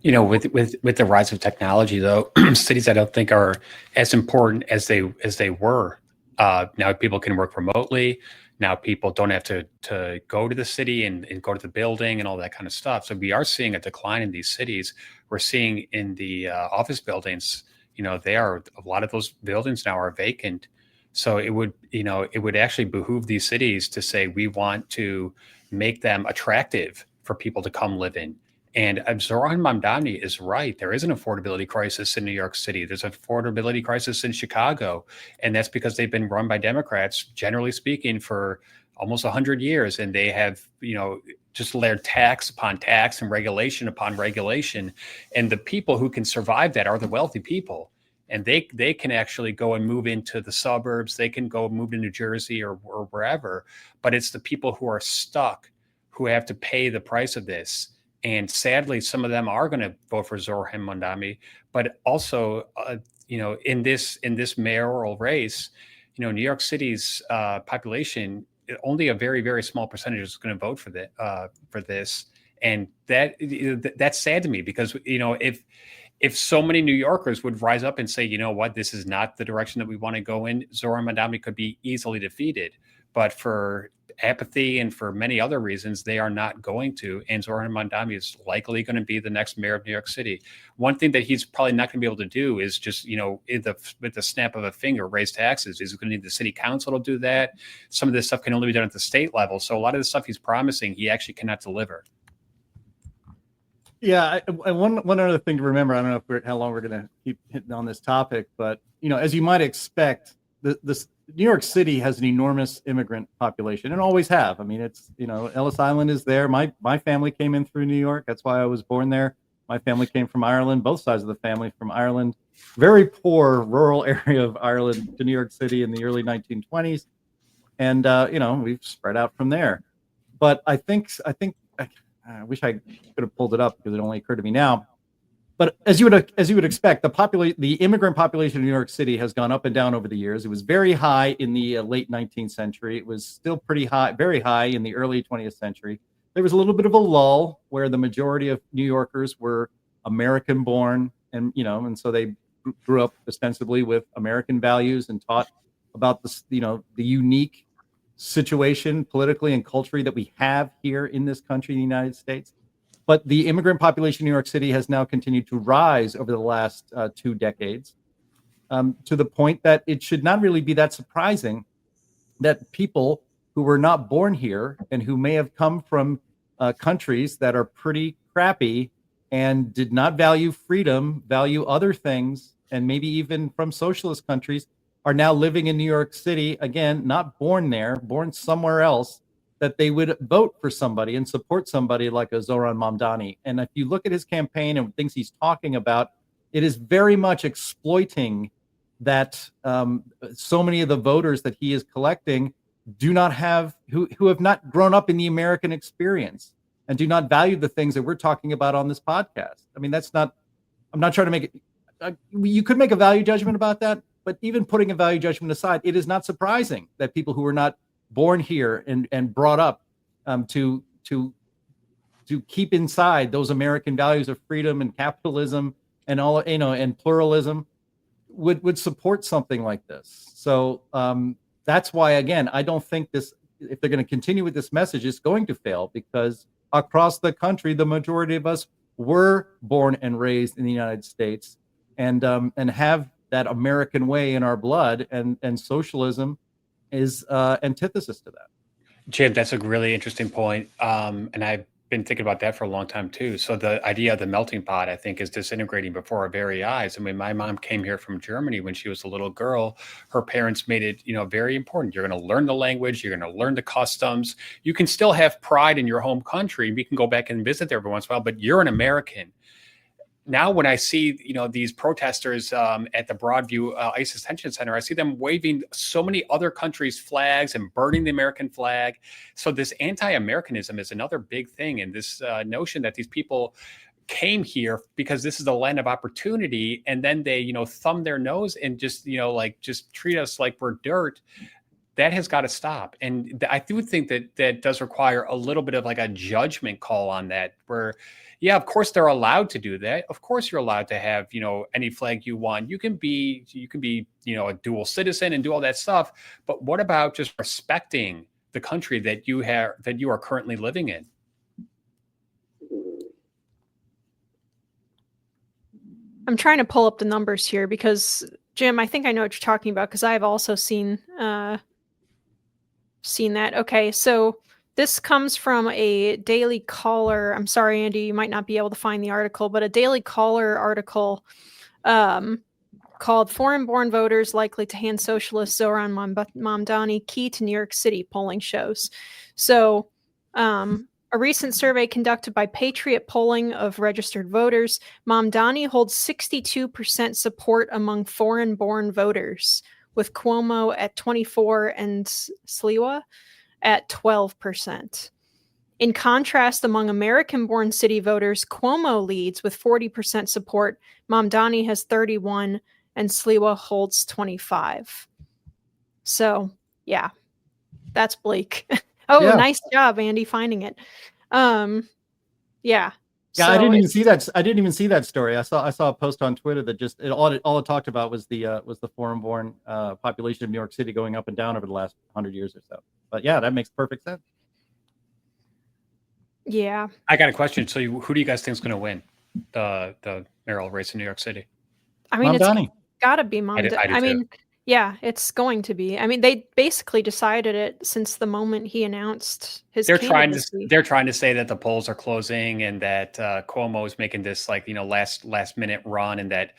With the rise of technology, though, cities I don't think are as important as they were. Now people can work remotely. Now people don't have to go to the city and go to the building and all that kind of stuff. So we are seeing a decline in these cities. We're seeing in the office buildings, a lot of those buildings now are vacant. So it would actually behoove these cities to say, we want to make them attractive for people to come live in. And Zoran Mamdani is right. There is an affordability crisis in New York City. There's an affordability crisis in Chicago. And that's because they've been run by Democrats, generally speaking, for almost 100 years. And they have, just layered tax upon tax and regulation upon regulation. And the people who can survive that are the wealthy people. And they can actually go and move into the suburbs. They can go move to New Jersey or wherever. But it's the people who are stuck who have to pay the price of this. And sadly, some of them are going to vote for Zoran Mamdani. But also, in this mayoral race, New York City's population, only a very, very small percentage is going to vote for this. And that's sad to me because, if so many New Yorkers would rise up and say, you know what, this is not the direction that we want to go in, Zoran Mamdani could be easily defeated. But for apathy and for many other reasons, they are not going to. And Zoran Mamdani is likely going to be the next mayor of New York City. One thing that he's probably not going to be able to do is just, with the snap of a finger, raise taxes. He's going to need the city council to do that. Some of this stuff can only be done at the state level. So a lot of the stuff he's promising, he actually cannot deliver. Yeah, one other thing to remember. I don't know how long we're going to keep hitting on this topic, but as you might expect, this New York City has an enormous immigrant population and always have. I mean, it's Ellis Island is there. My family came in through New York. That's why I was born there. My family came from Ireland. Both sides of the family from Ireland. Very poor rural area of Ireland to New York City in the early 1920s, and we've spread out from there. But I think. I wish I could have pulled it up because it only occurred to me now. But as you would expect, the immigrant population of New York City has gone up and down over the years. It was very high in the late 19th century. It was still pretty high, very high in the early 20th century. There was a little bit of a lull where the majority of New Yorkers were American born, and so they grew up ostensibly with American values and taught about the unique situation politically and culturally that we have here in this country, the United States. But the immigrant population in New York City has now continued to rise over the last 2 decades, to the point that it should not really be that surprising that people who were not born here and who may have come from countries that are pretty crappy and did not value freedom, value other things, and maybe even from socialist countries, are now living in New York City, again, not born there, born somewhere else, that they would vote for somebody and support somebody like a Zoran Mamdani. And if you look at his campaign and things he's talking about, it is very much exploiting that so many of the voters that he is collecting do not have, who have not grown up in the American experience and do not value the things that we're talking about on this podcast. I mean, I'm not trying to make it, you could make a value judgment about that, but even putting a value judgment aside, it is not surprising that people who were not born here and brought up to keep inside those American values of freedom and capitalism and all and pluralism would support something like this. So that's why, again, I don't think this, if they're going to continue with this message, it's going to fail, because across the country, the majority of us were born and raised in the United States and have that American way in our blood, and socialism is antithesis to that. Jim, that's a really interesting point. And I've been thinking about that for a long time too. So the idea of the melting pot, I think, is disintegrating before our very eyes. I mean, my mom came here from Germany when she was a little girl. Her parents made it, very important. You're going to learn the language. You're going to learn the customs. You can still have pride in your home country. You can go back and visit there every once in a while, but you're an American. Now, when I see, these protesters at the Broadview ICE Detention Center, I see them waving so many other countries' flags and burning the American flag. So this anti-Americanism is another big thing. And this notion that these people came here because this is the land of opportunity, and then they, thumb their nose and just, just treat us like we're dirt. That has got to stop. And I do think that does require a little bit of like a judgment call on that, where, yeah, of course they're allowed to do that. Of course you're allowed to have, any flag you want. You can be, a dual citizen and do all that stuff. But what about just respecting the country that you are currently living in? I'm trying to pull up the numbers here because, Jim, I think I know what you're talking about, because I've also seen that. Okay, so this comes from a Daily Caller. I'm sorry, Andy, you might not be able to find the article, but a Daily Caller article called "Foreign-Born Voters Likely to Hand Socialist Zoran Mamdani Key to New York City Polling Shows." So a recent survey conducted by Patriot Polling of registered voters, Mamdani holds 62% support among foreign-born voters, with Cuomo at 24% and Sliwa at 12%. In contrast, among American-born city voters, Cuomo leads with 40% support, Mamdani has 31%, and Sliwa holds 25%. So, yeah, that's bleak. Yeah. Nice job, Andy, finding it. Yeah. Yeah, so I didn't even see that. I didn't even see that story. I saw a post on Twitter that just all it talked about was the foreign-born population of New York City going up and down over the last 100 years or so. But yeah, that makes perfect sense. Yeah. I got a question. So, who do you guys think is going to win the mayoral race in New York City? I mean, Mamdani. It's got to be Mamdani. I mean, Yeah, it's going to be. I mean, they basically decided it since the moment he announced his candidacy. They're trying to say that the polls are closing and that Cuomo is making this last minute run, and that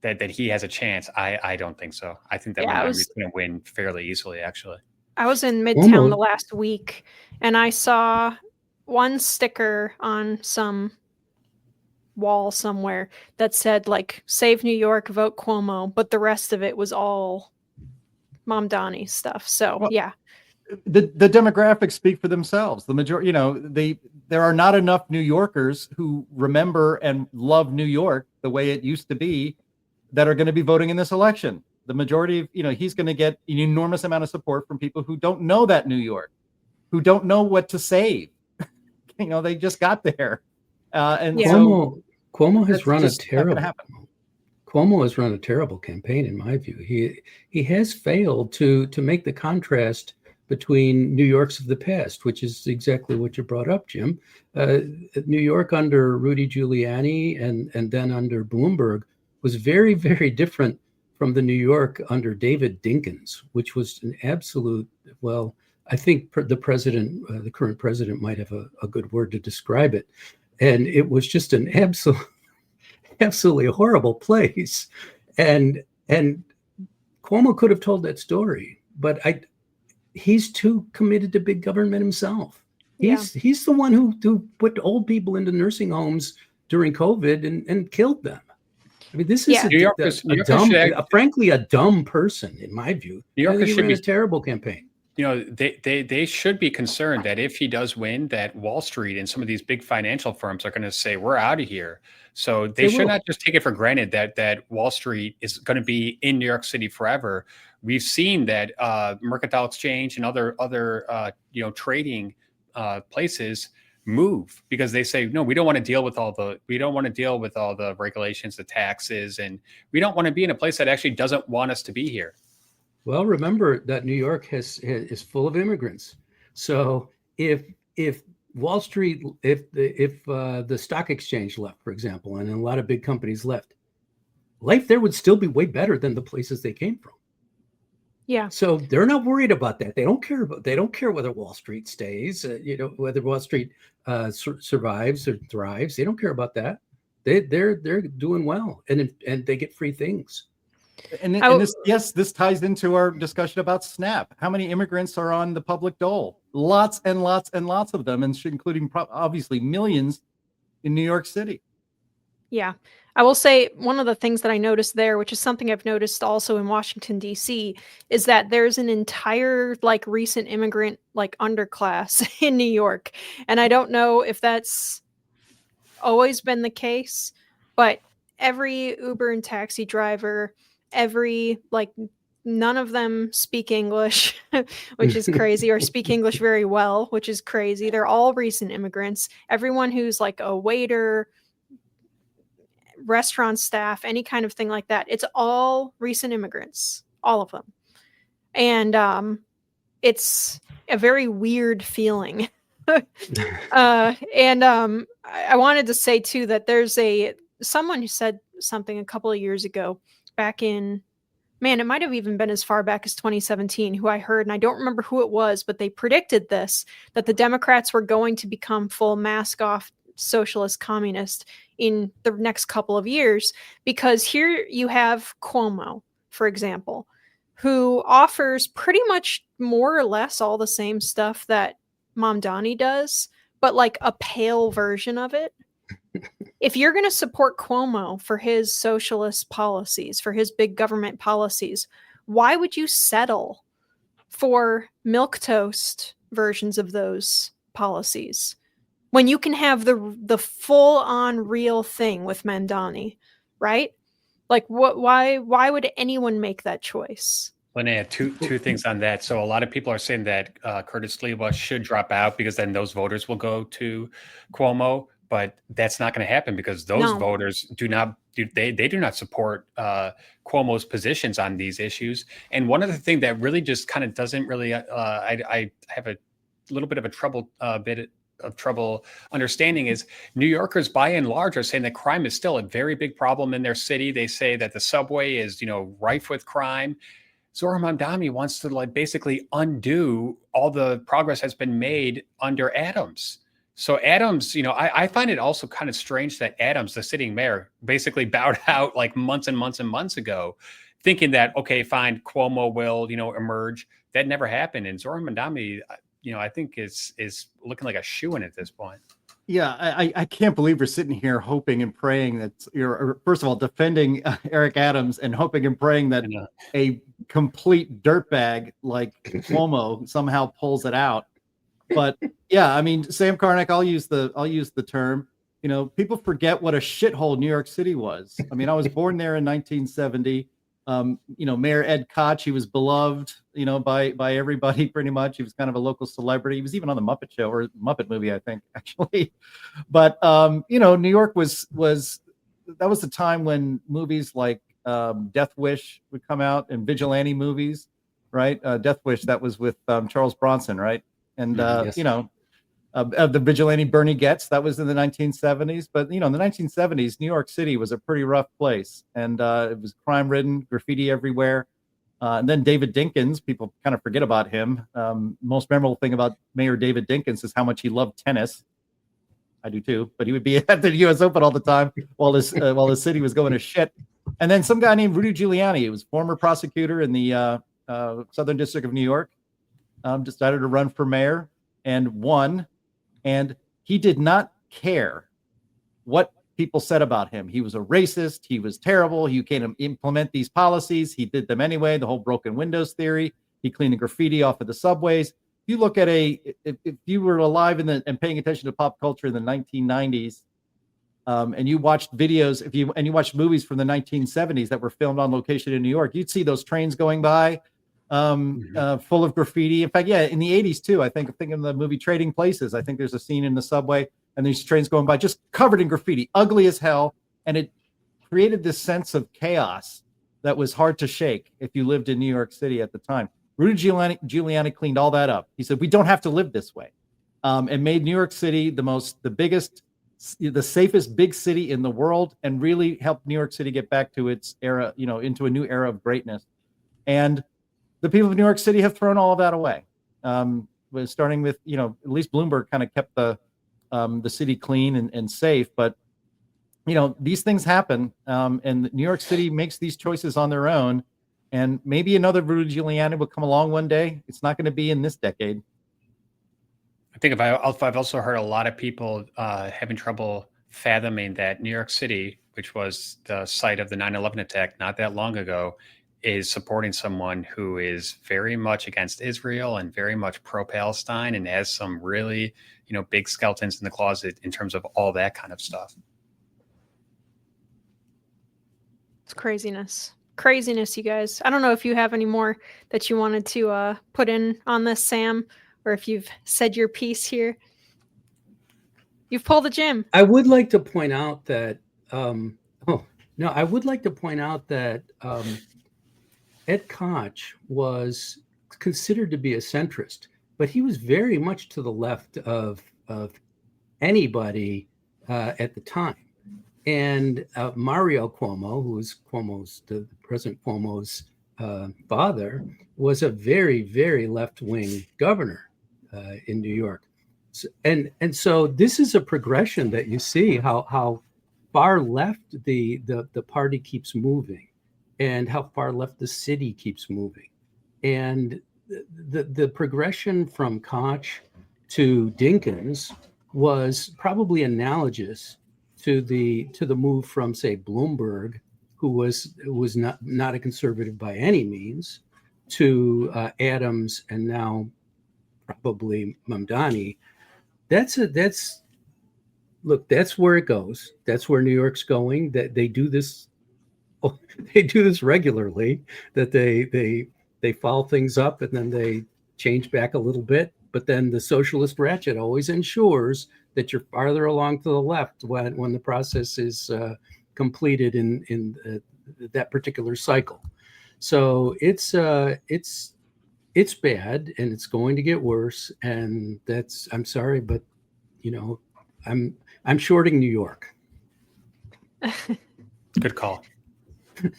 that he has a chance. I don't think so. I think that Montgomery's going to win fairly easily, actually. I was in Midtown the last week, and I saw one sticker on some wall somewhere that said like "Save New York, vote Cuomo," but the rest of it was all Mamdani stuff. So yeah, the demographics speak for themselves. The majority, there are not enough New Yorkers who remember and love New York the way it used to be that are going to be voting in this election. The majority of, he's going to get an enormous amount of support from people who don't know that New York, who don't know what to save. They just got there. And Cuomo has run a terrible campaign, in my view. He has failed to make the contrast between New Yorks of the past, which is exactly what you brought up, Jim. New York under Rudy Giuliani and then under Bloomberg was very, very different from the New York under David Dinkins, which was an absolute, I think the current president might have a good word to describe it. And it was just an absolutely horrible place. And Cuomo could have told that story, but he's too committed to big government himself. He's the one who put old people into nursing homes during COVID and killed them. I mean, this is frankly a dumb person, in my view. New Yorkers should be a terrible campaign. They should be concerned that if he does win, that Wall Street and some of these big financial firms are going to say, we're out of here. So they should not just take it for granted that Wall Street is going to be in New York City forever. We've seen that Mercantile Exchange and other trading places move because they say, no, we don't want to deal with all the regulations, the taxes, and we don't want to be in a place that actually doesn't want us to be here. Well, remember that New York is full of immigrants. So if Wall Street, if the stock exchange left, for example, and a lot of big companies left, life there would still be way better than the places they came from. Yeah. So they're not worried about that. They don't care whether Wall Street stays, whether Wall Street survives or thrives. They don't care about that. They're doing well, and they get free things. And this ties into our discussion about SNAP. How many immigrants are on the public dole? Lots and lots and lots of them, and including obviously millions in New York City. Yeah. I will say one of the things that I noticed there, which is something I've noticed also in Washington, D.C., is that there's an entire recent immigrant underclass in New York. And I don't know if that's always been the case, but every Uber and taxi driver, none of them speak English, which is crazy, or speak English very well, which is crazy. They're all recent immigrants. Everyone who's a waiter, restaurant staff, any kind of thing like that, it's all recent immigrants, all of them. And it's a very weird feeling. I wanted to say too that there's someone who said something a couple of years ago back in, it might have even been as far back as 2017, who I heard, and I don't remember who it was, but they predicted that the Democrats were going to become full mask off socialist communist in the next couple of years, because here you have Cuomo, for example, who offers pretty much more or less all the same stuff that Mamdani does, but a pale version of it. If you're going to support Cuomo for his socialist policies, for his big government policies, why would you settle for milquetoast versions of those policies when you can have the full-on real thing with Mamdani, right? Why would anyone make that choice? Linnea, two things on that. So a lot of people are saying that Curtis Sliwa should drop out because then those voters will go to Cuomo. But that's not going to happen because those voters do not support Cuomo's positions on these issues. And one other thing that really just kind of doesn't really, I have a little bit of a trouble of trouble understanding is New Yorkers, by and large, are saying that crime is still a very big problem in their city. They say that the subway is, rife with crime. Zohran Mamdani wants to basically undo all the progress that's been made under Adams. So Adams, I find it also kind of strange that Adams, the sitting mayor, basically bowed out like months and months and months ago, thinking that, okay, fine, Cuomo will, emerge. That never happened. And Zohran Mamdani, I think is looking like a shoo-in at this point. Yeah, I can't believe we're sitting here hoping and praying that you're, first of all, defending Eric Adams and hoping and praying that a complete dirtbag like Cuomo somehow pulls it out. But yeah, I mean, Sam Karnick, I'll use the term. People forget what a shithole New York City was. I mean, I was born there in 1970. Mayor Ed Koch, he was beloved, by everybody pretty much. He was kind of a local celebrity. He was even on the Muppet Show or Muppet movie, I think, actually. But New York was that was the time when movies like Death Wish would come out and vigilante movies, right? Death Wish, that was with Charles Bronson, right? And Yes. the vigilante Bernie Getz, that was in the 1970s. But in the 1970s, New York City was a pretty rough place, and it was crime-ridden, graffiti everywhere. And then David Dinkins, people kind of forget about him. Most memorable thing about Mayor David Dinkins is how much he loved tennis. I do too, but he would be at the U.S. Open all the time while the city was going to shit. And then some guy named Rudy Giuliani, he was former prosecutor in the Southern District of New York, decided to run for mayor and won. And he did not care what people said about him. He was a racist. He was terrible. He can't implement these policies. He did them anyway. The whole broken windows theory. He cleaned the graffiti off of the subways. You look at if you were alive and paying attention to pop culture in the 1990s, and you watched videos, you watched movies from the 1970s that were filmed on location in New York, you'd see those trains going by, full of graffiti. In fact, in the 80s too. I think of the movie Trading Places. I think there's a scene in the subway and these trains going by just covered in graffiti, ugly as hell, and it created this sense of chaos that was hard to shake if you lived in New York City at the time. Rudy Giuliani cleaned all that up. He said, we don't have to live this way, and made New York City the biggest, the safest big city in the world, and really helped New York City get back to its era, into a new era of greatness. And the people of New York City have thrown all of that away. Starting with, at least Bloomberg kind of kept the city clean and safe. But, these things happen, and New York City makes these choices on their own. And maybe another Rudy Giuliani will come along one day. It's not going to be in this decade. I think I've also heard a lot of people having trouble fathoming that New York City, which was the site of the 9/11 attack not that long ago, is supporting someone who is very much against Israel and very much pro-Palestine and has some really, big skeletons in the closet in terms of all that kind of stuff. It's craziness, you guys. I don't know if you have any more that you wanted to put in on this, Sam, or if you've said your piece here. You've pulled the gym. I would like to point out that Ed Koch was considered to be a centrist, but he was very much to the left of anybody at the time. And Mario Cuomo, who was the President Cuomo's father, was a very, very left-wing governor in New York. And so this is a progression that you see how far left the party keeps moving, and how far left the city keeps moving. And the progression from Koch to Dinkins was probably analogous to the move from, say, Bloomberg, who was not a conservative by any means, to Adams, and now probably Mamdani. That's where it goes. That's where New York's going. That they do this. They do this regularly. That they follow things up and then they change back a little bit. But then the socialist ratchet always ensures that you're farther along to the left when the process is completed in that particular cycle. So it's bad, and it's going to get worse. And I'm sorry, but I'm shorting New York. Good call.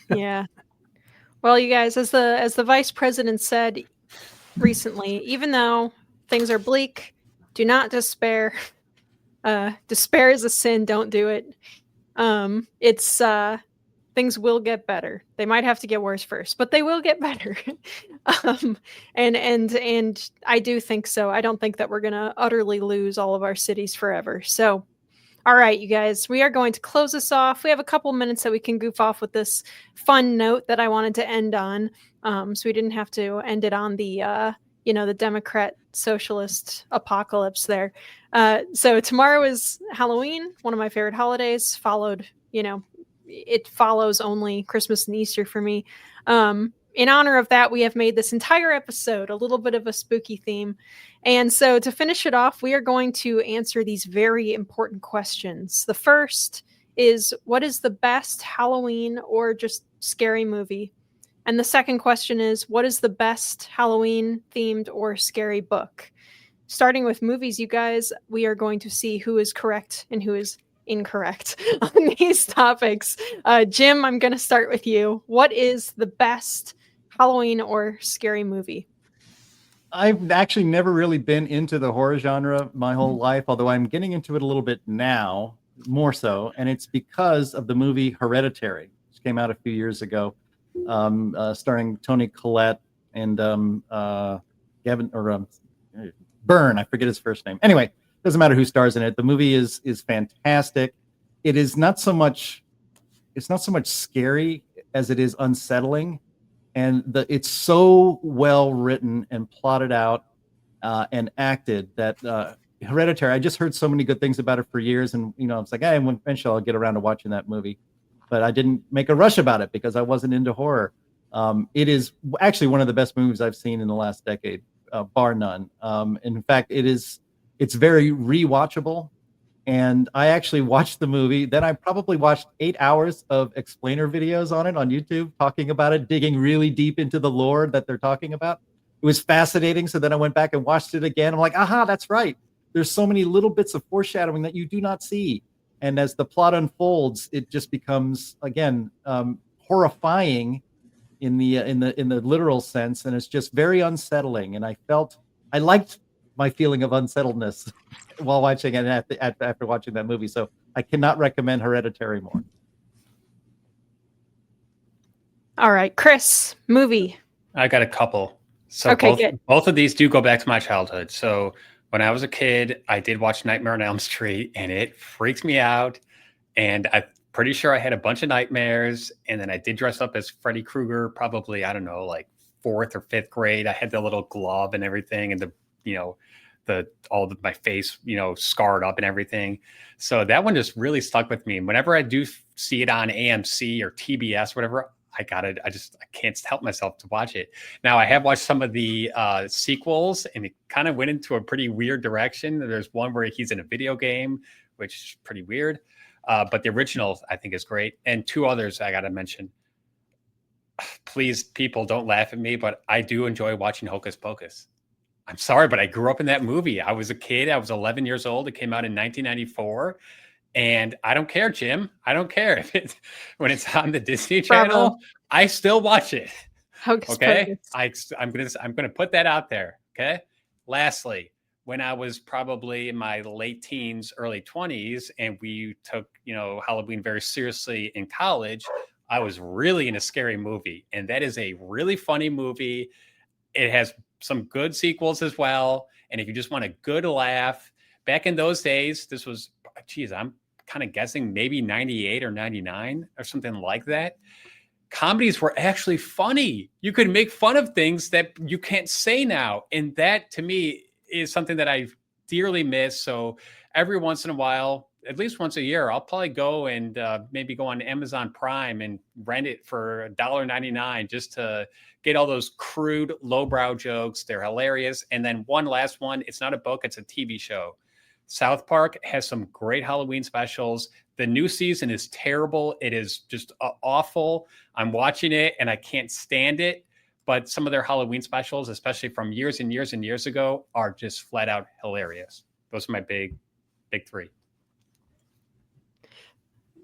Yeah. Well, you guys, as the vice president said recently, even though things are bleak, do not despair. Despair is a sin. Don't do it. It's things will get better. They might have to get worse first, but they will get better. And I do think so. I don't think that we're gonna utterly lose all of our cities forever. So, all right, you guys, we are going to close this off. We have a couple minutes that we can goof off with this fun note that I wanted to end on. So we didn't have to end it on the the Democrat socialist apocalypse there. So tomorrow is Halloween, one of my favorite holidays, followed, it follows only Christmas and Easter for me. In honor of that, we have made this entire episode a little bit of a spooky theme. And so to finish it off, we are going to answer these very important questions. The first is, what is the best Halloween or just scary movie? And the second question is, what is the best Halloween themed or scary book? Starting with movies, you guys, we are going to see who is correct and who is incorrect on these topics. Jim, I'm going to start with you. What is the best Halloween or scary movie? I've actually never really been into the horror genre my whole life, although I'm getting into it a little bit now, more so, and it's because of the movie Hereditary, which came out a few years ago, starring Toni Collette and Gavin Byrne. I forget his first name. Anyway, doesn't matter who stars in it. The movie is fantastic. It is not so much scary as it is unsettling. And it's so well written and plotted out and acted that Hereditary, I just heard so many good things about it for years. And, it's like, hey, eventually I'll get around to watching that movie. But I didn't make a rush about it because I wasn't into horror. It is actually one of the best movies I've seen in the last decade, bar none. In fact, it's very rewatchable. And I actually watched the movie. Then I probably watched 8 hours of explainer videos on it on YouTube, talking about it, digging really deep into the lore that they're talking about. It was fascinating. So then I went back and watched it again. I'm like, aha, that's right. There's so many little bits of foreshadowing that you do not see. And as the plot unfolds, it just becomes, again, horrifying in the literal sense. And it's just very unsettling. And I liked my feeling of unsettledness while watching it after watching that movie. So I cannot recommend Hereditary more. All right, Chris, movie. I got a couple. So okay, both of these do go back to my childhood. So when I was a kid, I did watch Nightmare on Elm Street, and it freaked me out. And I'm pretty sure I had a bunch of nightmares. And then I did dress up as Freddy Krueger, probably, I don't know, like 4th or 5th grade. I had the little glove and everything, and my face, scarred up and everything. So that one just really stuck with me. And whenever I do see it on AMC or TBS, whatever, I can't help myself to watch it. Now I have watched some of the sequels, and it kind of went into a pretty weird direction. There's one where he's in a video game, which is pretty weird. But the original I think is great. And 2 others I got to mention. Please, people, don't laugh at me, but I do enjoy watching Hocus Pocus. I'm sorry, but I grew up in that movie. I was a kid. I was 11 years old. It came out in 1994. And I don't care, Jim. I don't care when it's on the Disney Channel. Bravo. I still watch it. Hocus Okay. Pocus. I'm gonna put that out there. Okay. Lastly, when I was probably in my late teens, early 20s, and we took, Halloween very seriously in college, I was really in a scary movie. And that is a really funny movie. It has some good sequels as well. And if you just want a good laugh, back in those days, this was, I'm kind of guessing maybe 98 or 99 or something like that. Comedies were actually funny. You could make fun of things that you can't say now. And that, to me, is something that I dearly miss. So every once in a while, at least once a year, I'll probably go and maybe go on Amazon Prime and rent it for $1.99 just to get all those crude, lowbrow jokes. They're hilarious. And then one last one. It's not a book. It's a TV show. South Park has some great Halloween specials. The new season is terrible. It is just awful. I'm watching it and I can't stand it. But some of their Halloween specials, especially from years and years and years ago, are just flat out hilarious. Those are my big big three.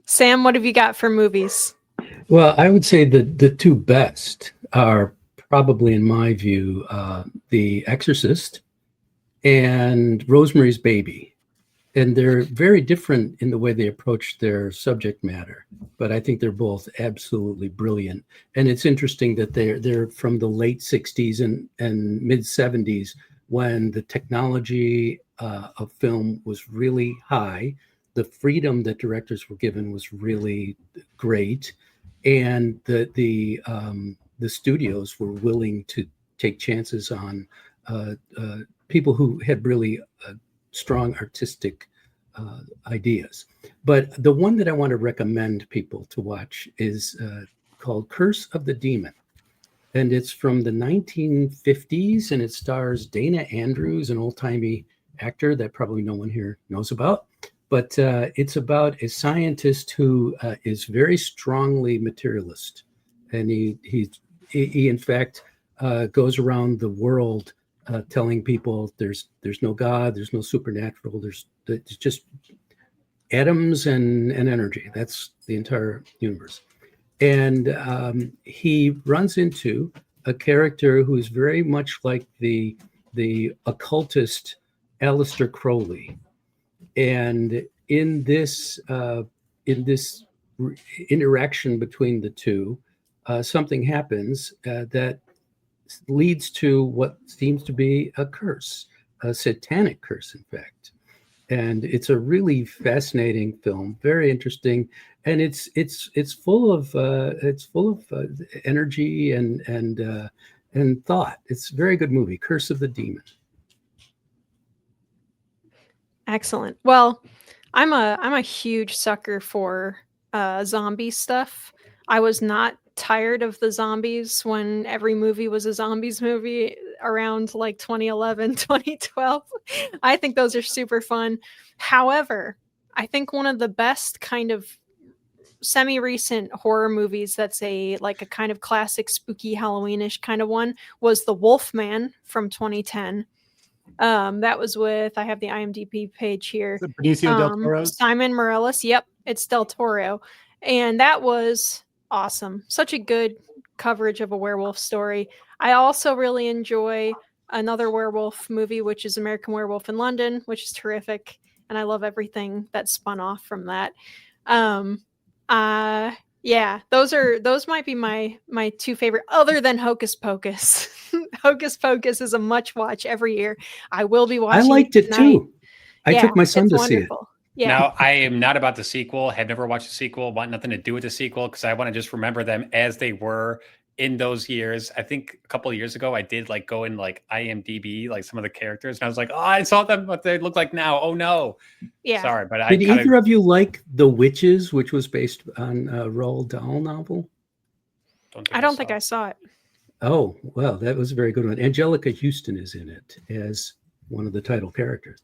Sam, what have you got for movies? Well, I would say the two best are probably, in my view, The Exorcist and Rosemary's Baby. And they're very different in the way they approach their subject matter, but I think they're both absolutely brilliant. And it's interesting that they're from the late 60s and mid 70s, when the technology of film was really high. The freedom that directors were given was really great, and the studios were willing to take chances on people who had really strong artistic ideas. But the one that I want to recommend people to watch is called Curse of the Demon. And it's from the 1950s, and it stars Dana Andrews, an old-timey actor that probably no one here knows about. But it's about a scientist who is very strongly materialist. And he in fact, goes around the world telling people there's no God, there's no supernatural, there's just atoms and energy. That's the entire universe. And he runs into a character who is very much like the occultist Aleister Crowley. And in this interaction between the two, something happens that leads to what seems to be a curse, a satanic curse, in fact. And it's a really fascinating film, very interesting, and it's full of energy and thought. It's a very good movie, Curse of the Demon. Excellent. Well, I'm a huge sucker for zombie stuff. I was not tired of the zombies when every movie was a zombies movie around like 2011, 2012. I think those are super fun. However, I think one of the best kind of semi-recent horror movies that's a kind of classic spooky Halloweenish kind of one was The Wolfman from 2010. That was with, I have the IMDb page here. Benicio del Toro. Simon Morales. Yep, it's Del Toro. And that was awesome. Such a good coverage of a werewolf story. I also really enjoy another werewolf movie, which is American Werewolf in London, which is terrific. And I love everything that spun off from that. Yeah, those might be my two favorite, other than Hocus Pocus. Hocus Pocus is a much watch every year. I will be watching. I liked it tonight. too. I took my son to see it. Yeah. Now, I am not about the sequel. Have never watched the sequel. Want nothing to do with the sequel because I want to just remember them as they were in those years. I think a couple of years ago, I did go in IMDb, some of the characters, and I was like, oh, I saw them, what they look like now. Oh no. Yeah. Sorry, but did either of you like The Witches, which was based on a Roald Dahl novel? I don't think I saw it. Oh, well, that was a very good one. Angelica Houston is in it as one of the title characters.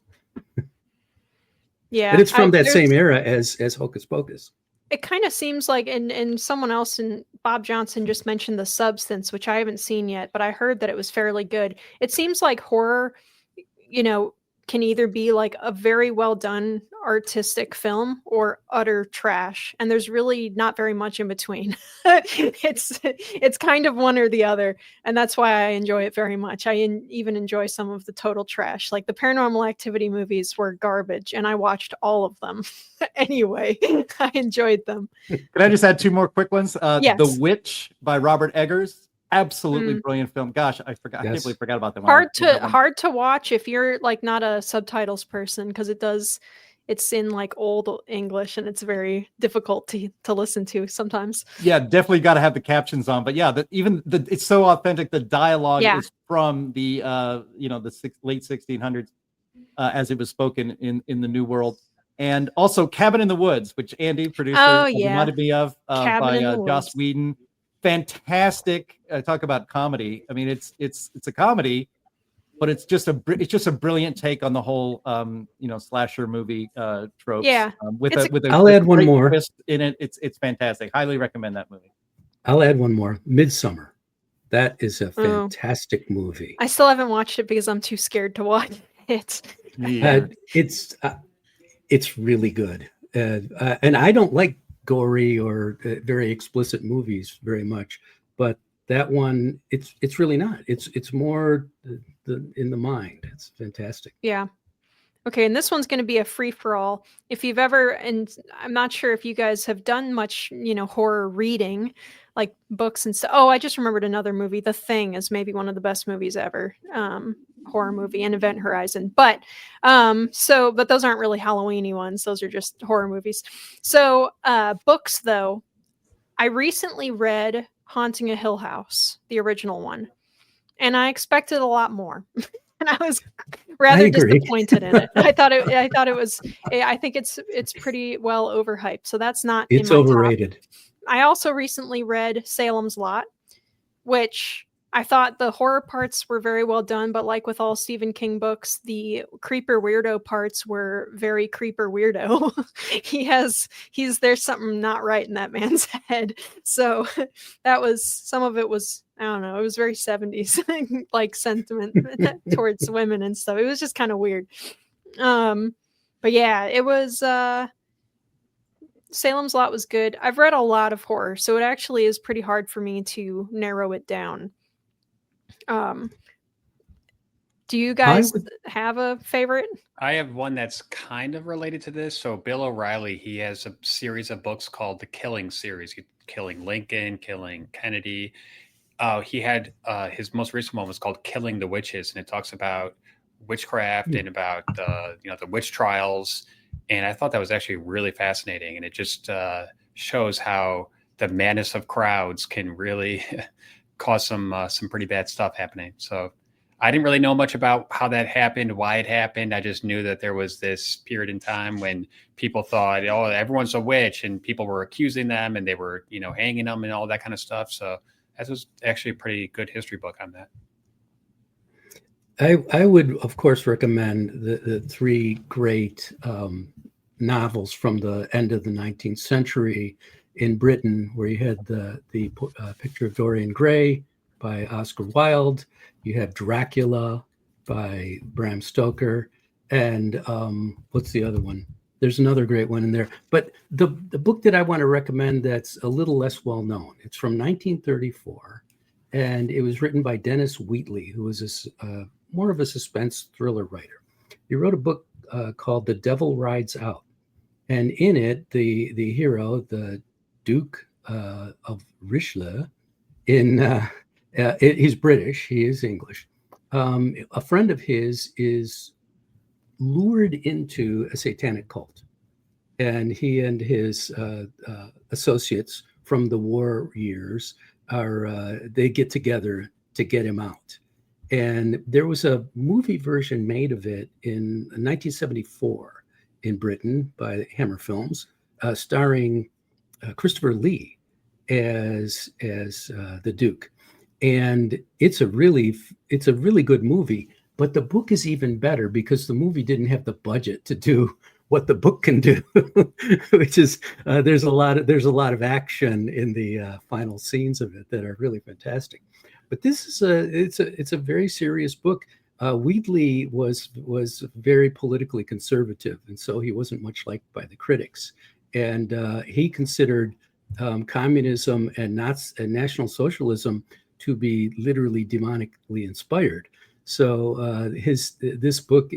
Yeah, and it's from that same era as Hocus Pocus. It kind of seems like, and someone else, and Bob Johnson just mentioned The Substance, which I haven't seen yet, but I heard that it was fairly good. It seems like horror, can either be a very well done artistic film or utter trash, and there's really not very much in between. It's kind of one or the other, and that's why I enjoy it very much. I even enjoy some of the total trash, like the Paranormal Activity movies were garbage, and I watched all of them anyway. I enjoyed them. Can I just add two more quick ones? Yes. The Witch by Robert Eggers. Absolutely brilliant film. Gosh, I forgot. Yes. I can't believe I forgot about that one. Hard to watch if you're not a subtitles person, because it's in old English and it's very difficult to listen to sometimes. Yeah, definitely got to have the captions on. But yeah, it's so authentic. The dialogue is from the late 1600s as it was spoken in the New World. And also Cabin in the Woods, which Andy, producer, reminded me of by Joss Whedon. Fantastic. Talk about comedy. I mean, it's a comedy, but it's just a brilliant take on the whole slasher movie tropes. Yeah, I'll add one more twist in it. It's fantastic. Highly recommend that movie. I'll add one more. Midsummer. That is a fantastic movie. I still haven't watched it because I'm too scared to watch it. Yeah. it's really good. And I don't like gory or very explicit movies very much, but that one, it's really not. It's more in the mind. It's fantastic. Yeah. Okay, and this one's going to be a free-for-all. If you've ever, and I'm not sure if you guys have done much, horror reading, like books and stuff. Oh, I just remembered another movie. The Thing is maybe one of the best movies ever. Horror movie, and Event Horizon. But but those aren't really Halloween-y ones. Those are just horror movies. So books, though, I recently read Haunting a Hill House, the original one, and I expected a lot more. And I was rather disappointed in it. I thought it was. I think it's pretty well overhyped. So that's not. It's overrated. Top. I also recently read Salem's Lot, which I thought the horror parts were very well done, but like with all Stephen King books, the creeper weirdo parts were very creeper weirdo. There's something not right in that man's head. So that was, some of it was, I don't know, it was very 70s like sentiment towards women and stuff. It was just kind of weird. But yeah, it was Salem's Lot was good. I've read a lot of horror, so it actually is pretty hard for me to narrow it down. Do you guys have a favorite? I have one that's kind of related to this. So Bill O'Reilly, he has a series of books called the Killing series, Killing Lincoln, Killing Kennedy. He had his most recent one was called Killing the Witches, and it talks about witchcraft and about the witch trials. And I thought that was actually really fascinating, and it just shows how the madness of crowds can really cause some pretty bad stuff happening. So I didn't really know much about how that happened, why it happened. I just knew that there was this period in time when people thought, oh, everyone's a witch, and people were accusing them, and they were, hanging them and all that kind of stuff. So that was actually a pretty good history book on that. I would, of course, recommend the three great novels from the end of the 19th century in Britain, where you had the Picture of Dorian Gray by Oscar Wilde, you have Dracula by Bram Stoker, and what's the other one? There's another great one in there. But the book that I want to recommend that's a little less well known, it's from 1934, and it was written by Dennis Wheatley, who was more of a suspense thriller writer. He wrote a book called The Devil Rides Out. And in it, the hero, the Duke of Richelieu, he's British, he is English. A friend of his is lured into a satanic cult. And he and his associates from the war years they get together to get him out. And there was a movie version made of it in 1974 in Britain by Hammer Films, starring Christopher Lee as the Duke. And it's a really good movie. But the book is even better because the movie didn't have the budget to do what the book can do, which is there's a lot of action in the final scenes of it that are really fantastic. But this is it's a very serious book. Wheatley was very politically conservative, and so he wasn't much liked by the critics. And he considered communism and National Socialism to be literally demonically inspired. So this book,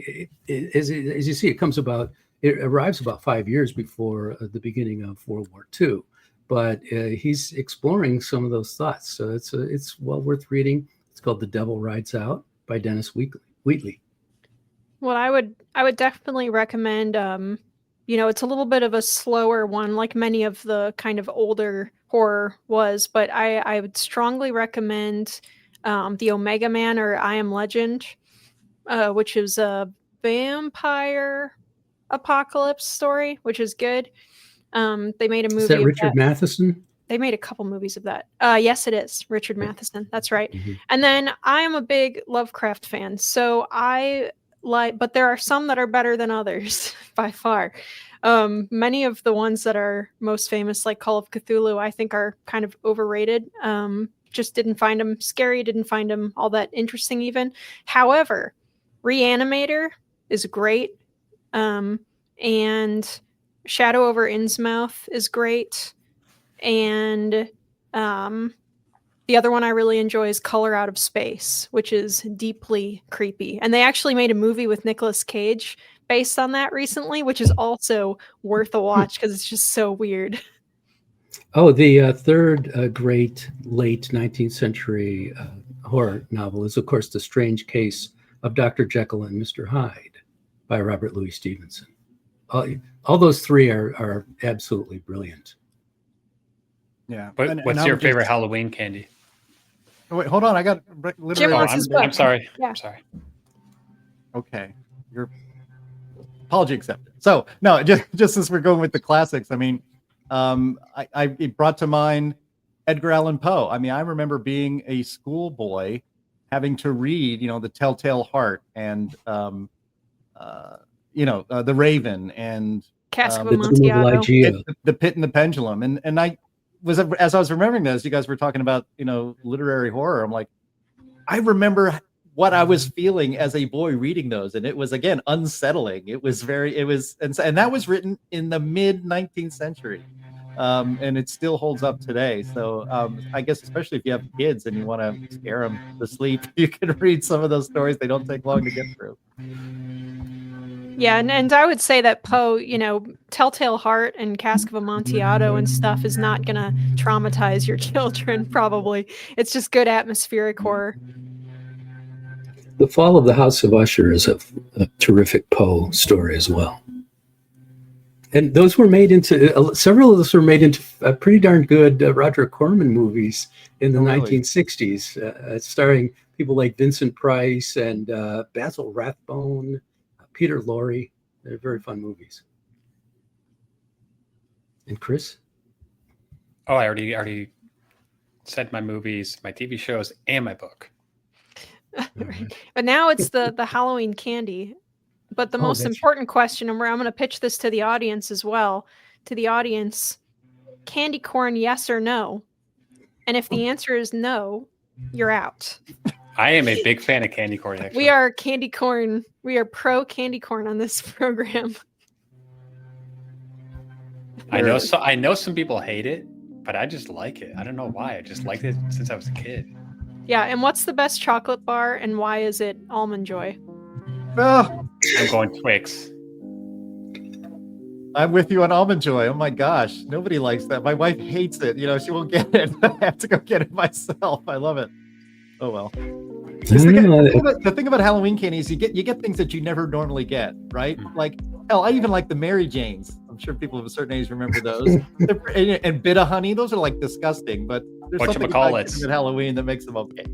as you see, it arrives about 5 years before the beginning of World War II. But he's exploring some of those thoughts. So it's well worth reading. It's called The Devil Rides Out by Dennis Wheatley. Well, I would definitely recommend, it's a little bit of a slower one, like many of the kind of older horror was, but I would strongly recommend The Omega Man or I Am Legend, which is a vampire apocalypse story, which is good. They made a movie. Is that Richard Matheson? They made a couple movies of that. Yes, it is Richard Matheson. That's right. Mm-hmm. And then I am a big Lovecraft fan, so but there are some that are better than others by far. Many of the ones that are most famous, like Call of Cthulhu, I think are kind of overrated. Just didn't find them scary, didn't find them all that interesting even. However, Reanimator is great. and Shadow over Innsmouth is great. And the other one I really enjoy is Color Out of Space, which is deeply creepy. And they actually made a movie with Nicolas Cage based on that recently, which is also worth a watch because it's just so weird. Oh, the third great late 19th century horror novel is, of course, The Strange Case of Dr. Jekyll and Mr. Hyde by Robert Louis Stevenson. All those three are absolutely brilliant. Yeah. But what's your favorite Halloween candy? Oh, wait, hold on. I got literally. Jim wants his book. I'm sorry. Yeah. I'm sorry. Okay. Your apology accepted. So no, just as we're going with the classics, I mean, it brought to mind Edgar Allan Poe. I mean, I remember being a schoolboy having to read, The Telltale Heart and The Raven and Cask of The Tomb of Amontillado. Ligeia. The Pit and the Pendulum. And I was, as I was remembering those, you guys were talking about, literary horror. I'm like, I remember what I was feeling as a boy reading those. And it was, again, unsettling. And that was written in the mid 19th century. And it still holds up today. So I guess, especially if you have kids and you want to scare them to sleep, you can read some of those stories. They don't take long to get through. Yeah, and I would say that Poe, Telltale Heart and Cask of Amontillado and stuff is not going to traumatize your children, probably. It's just good atmospheric horror. The Fall of the House of Usher is a terrific Poe story as well. And those were made into, several of those were made into pretty darn good Roger Corman movies in the 1960s, starring people like Vincent Price and Basil Rathbone, Peter Lorre. They're very fun movies. And Chris? Oh, I already said my movies, my TV shows, and my book. But now it's the Halloween candy. But the most important question, and I'm going to pitch this to the audience as well, candy corn, yes or no? And if the answer is no, you're out. I am a big fan of candy corn, actually. We are candy corn. We are pro candy corn on this program. I know some people hate it, but I just like it. I don't know why. I just liked it since I was a kid. Yeah, and what's the best chocolate bar, and why is it Almond Joy? Oh, I'm going Twix. I'm with you on Almond Joy. Oh my gosh, nobody likes that. My wife hates it. She won't get it. I have to go get it myself. I love it. Oh well. The thing about Halloween candy is you get things that you never normally get, right? Like, hell, I even like the Mary Janes. I'm sure people of a certain age remember those. And Bit of Honey, those are like disgusting, but there's something about Halloween that makes them okay.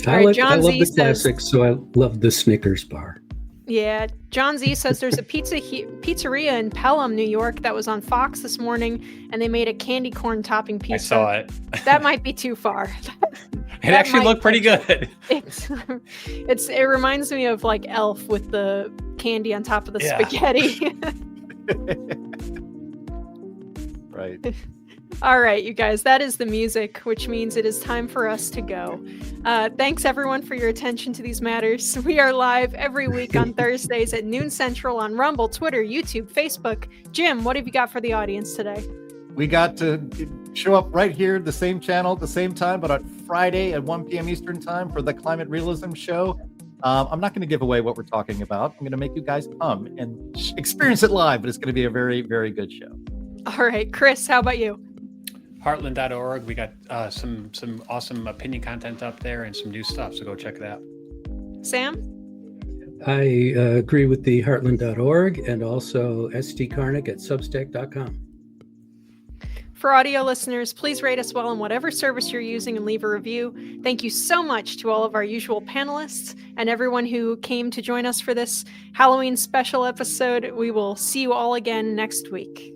I love the classics, so I love the Snickers bar. Yeah, John Z says there's a pizzeria in Pelham, New York that was on Fox this morning, and they made a candy corn topping pizza. I saw it. That might be too far. It actually looked pretty good. It reminds me of like Elf with the candy on top of the spaghetti. Right. All right, you guys, that is the music, which means it is time for us to go. Thanks, everyone, for your attention to these matters. We are live every week on Thursdays at noon Central on Rumble, Twitter, YouTube, Facebook. Jim, what have you got for the audience today? We got to show up right here, the same channel at the same time, but on Friday at 1 p.m. Eastern time for the Climate Realism Show. I'm not going to give away what we're talking about. I'm going to make you guys come and experience it live, but it's going to be a very, very good show. All right, Chris, how about you? Heartland.org. We got some awesome opinion content up there and some new stuff, so go check it out. Sam? I agree with the Heartland.org and also Karnick at Substack.com. For audio listeners, please rate us well in whatever service you're using and leave a review. Thank you so much to all of our usual panelists and everyone who came to join us for this Halloween special episode. We will see you all again next week.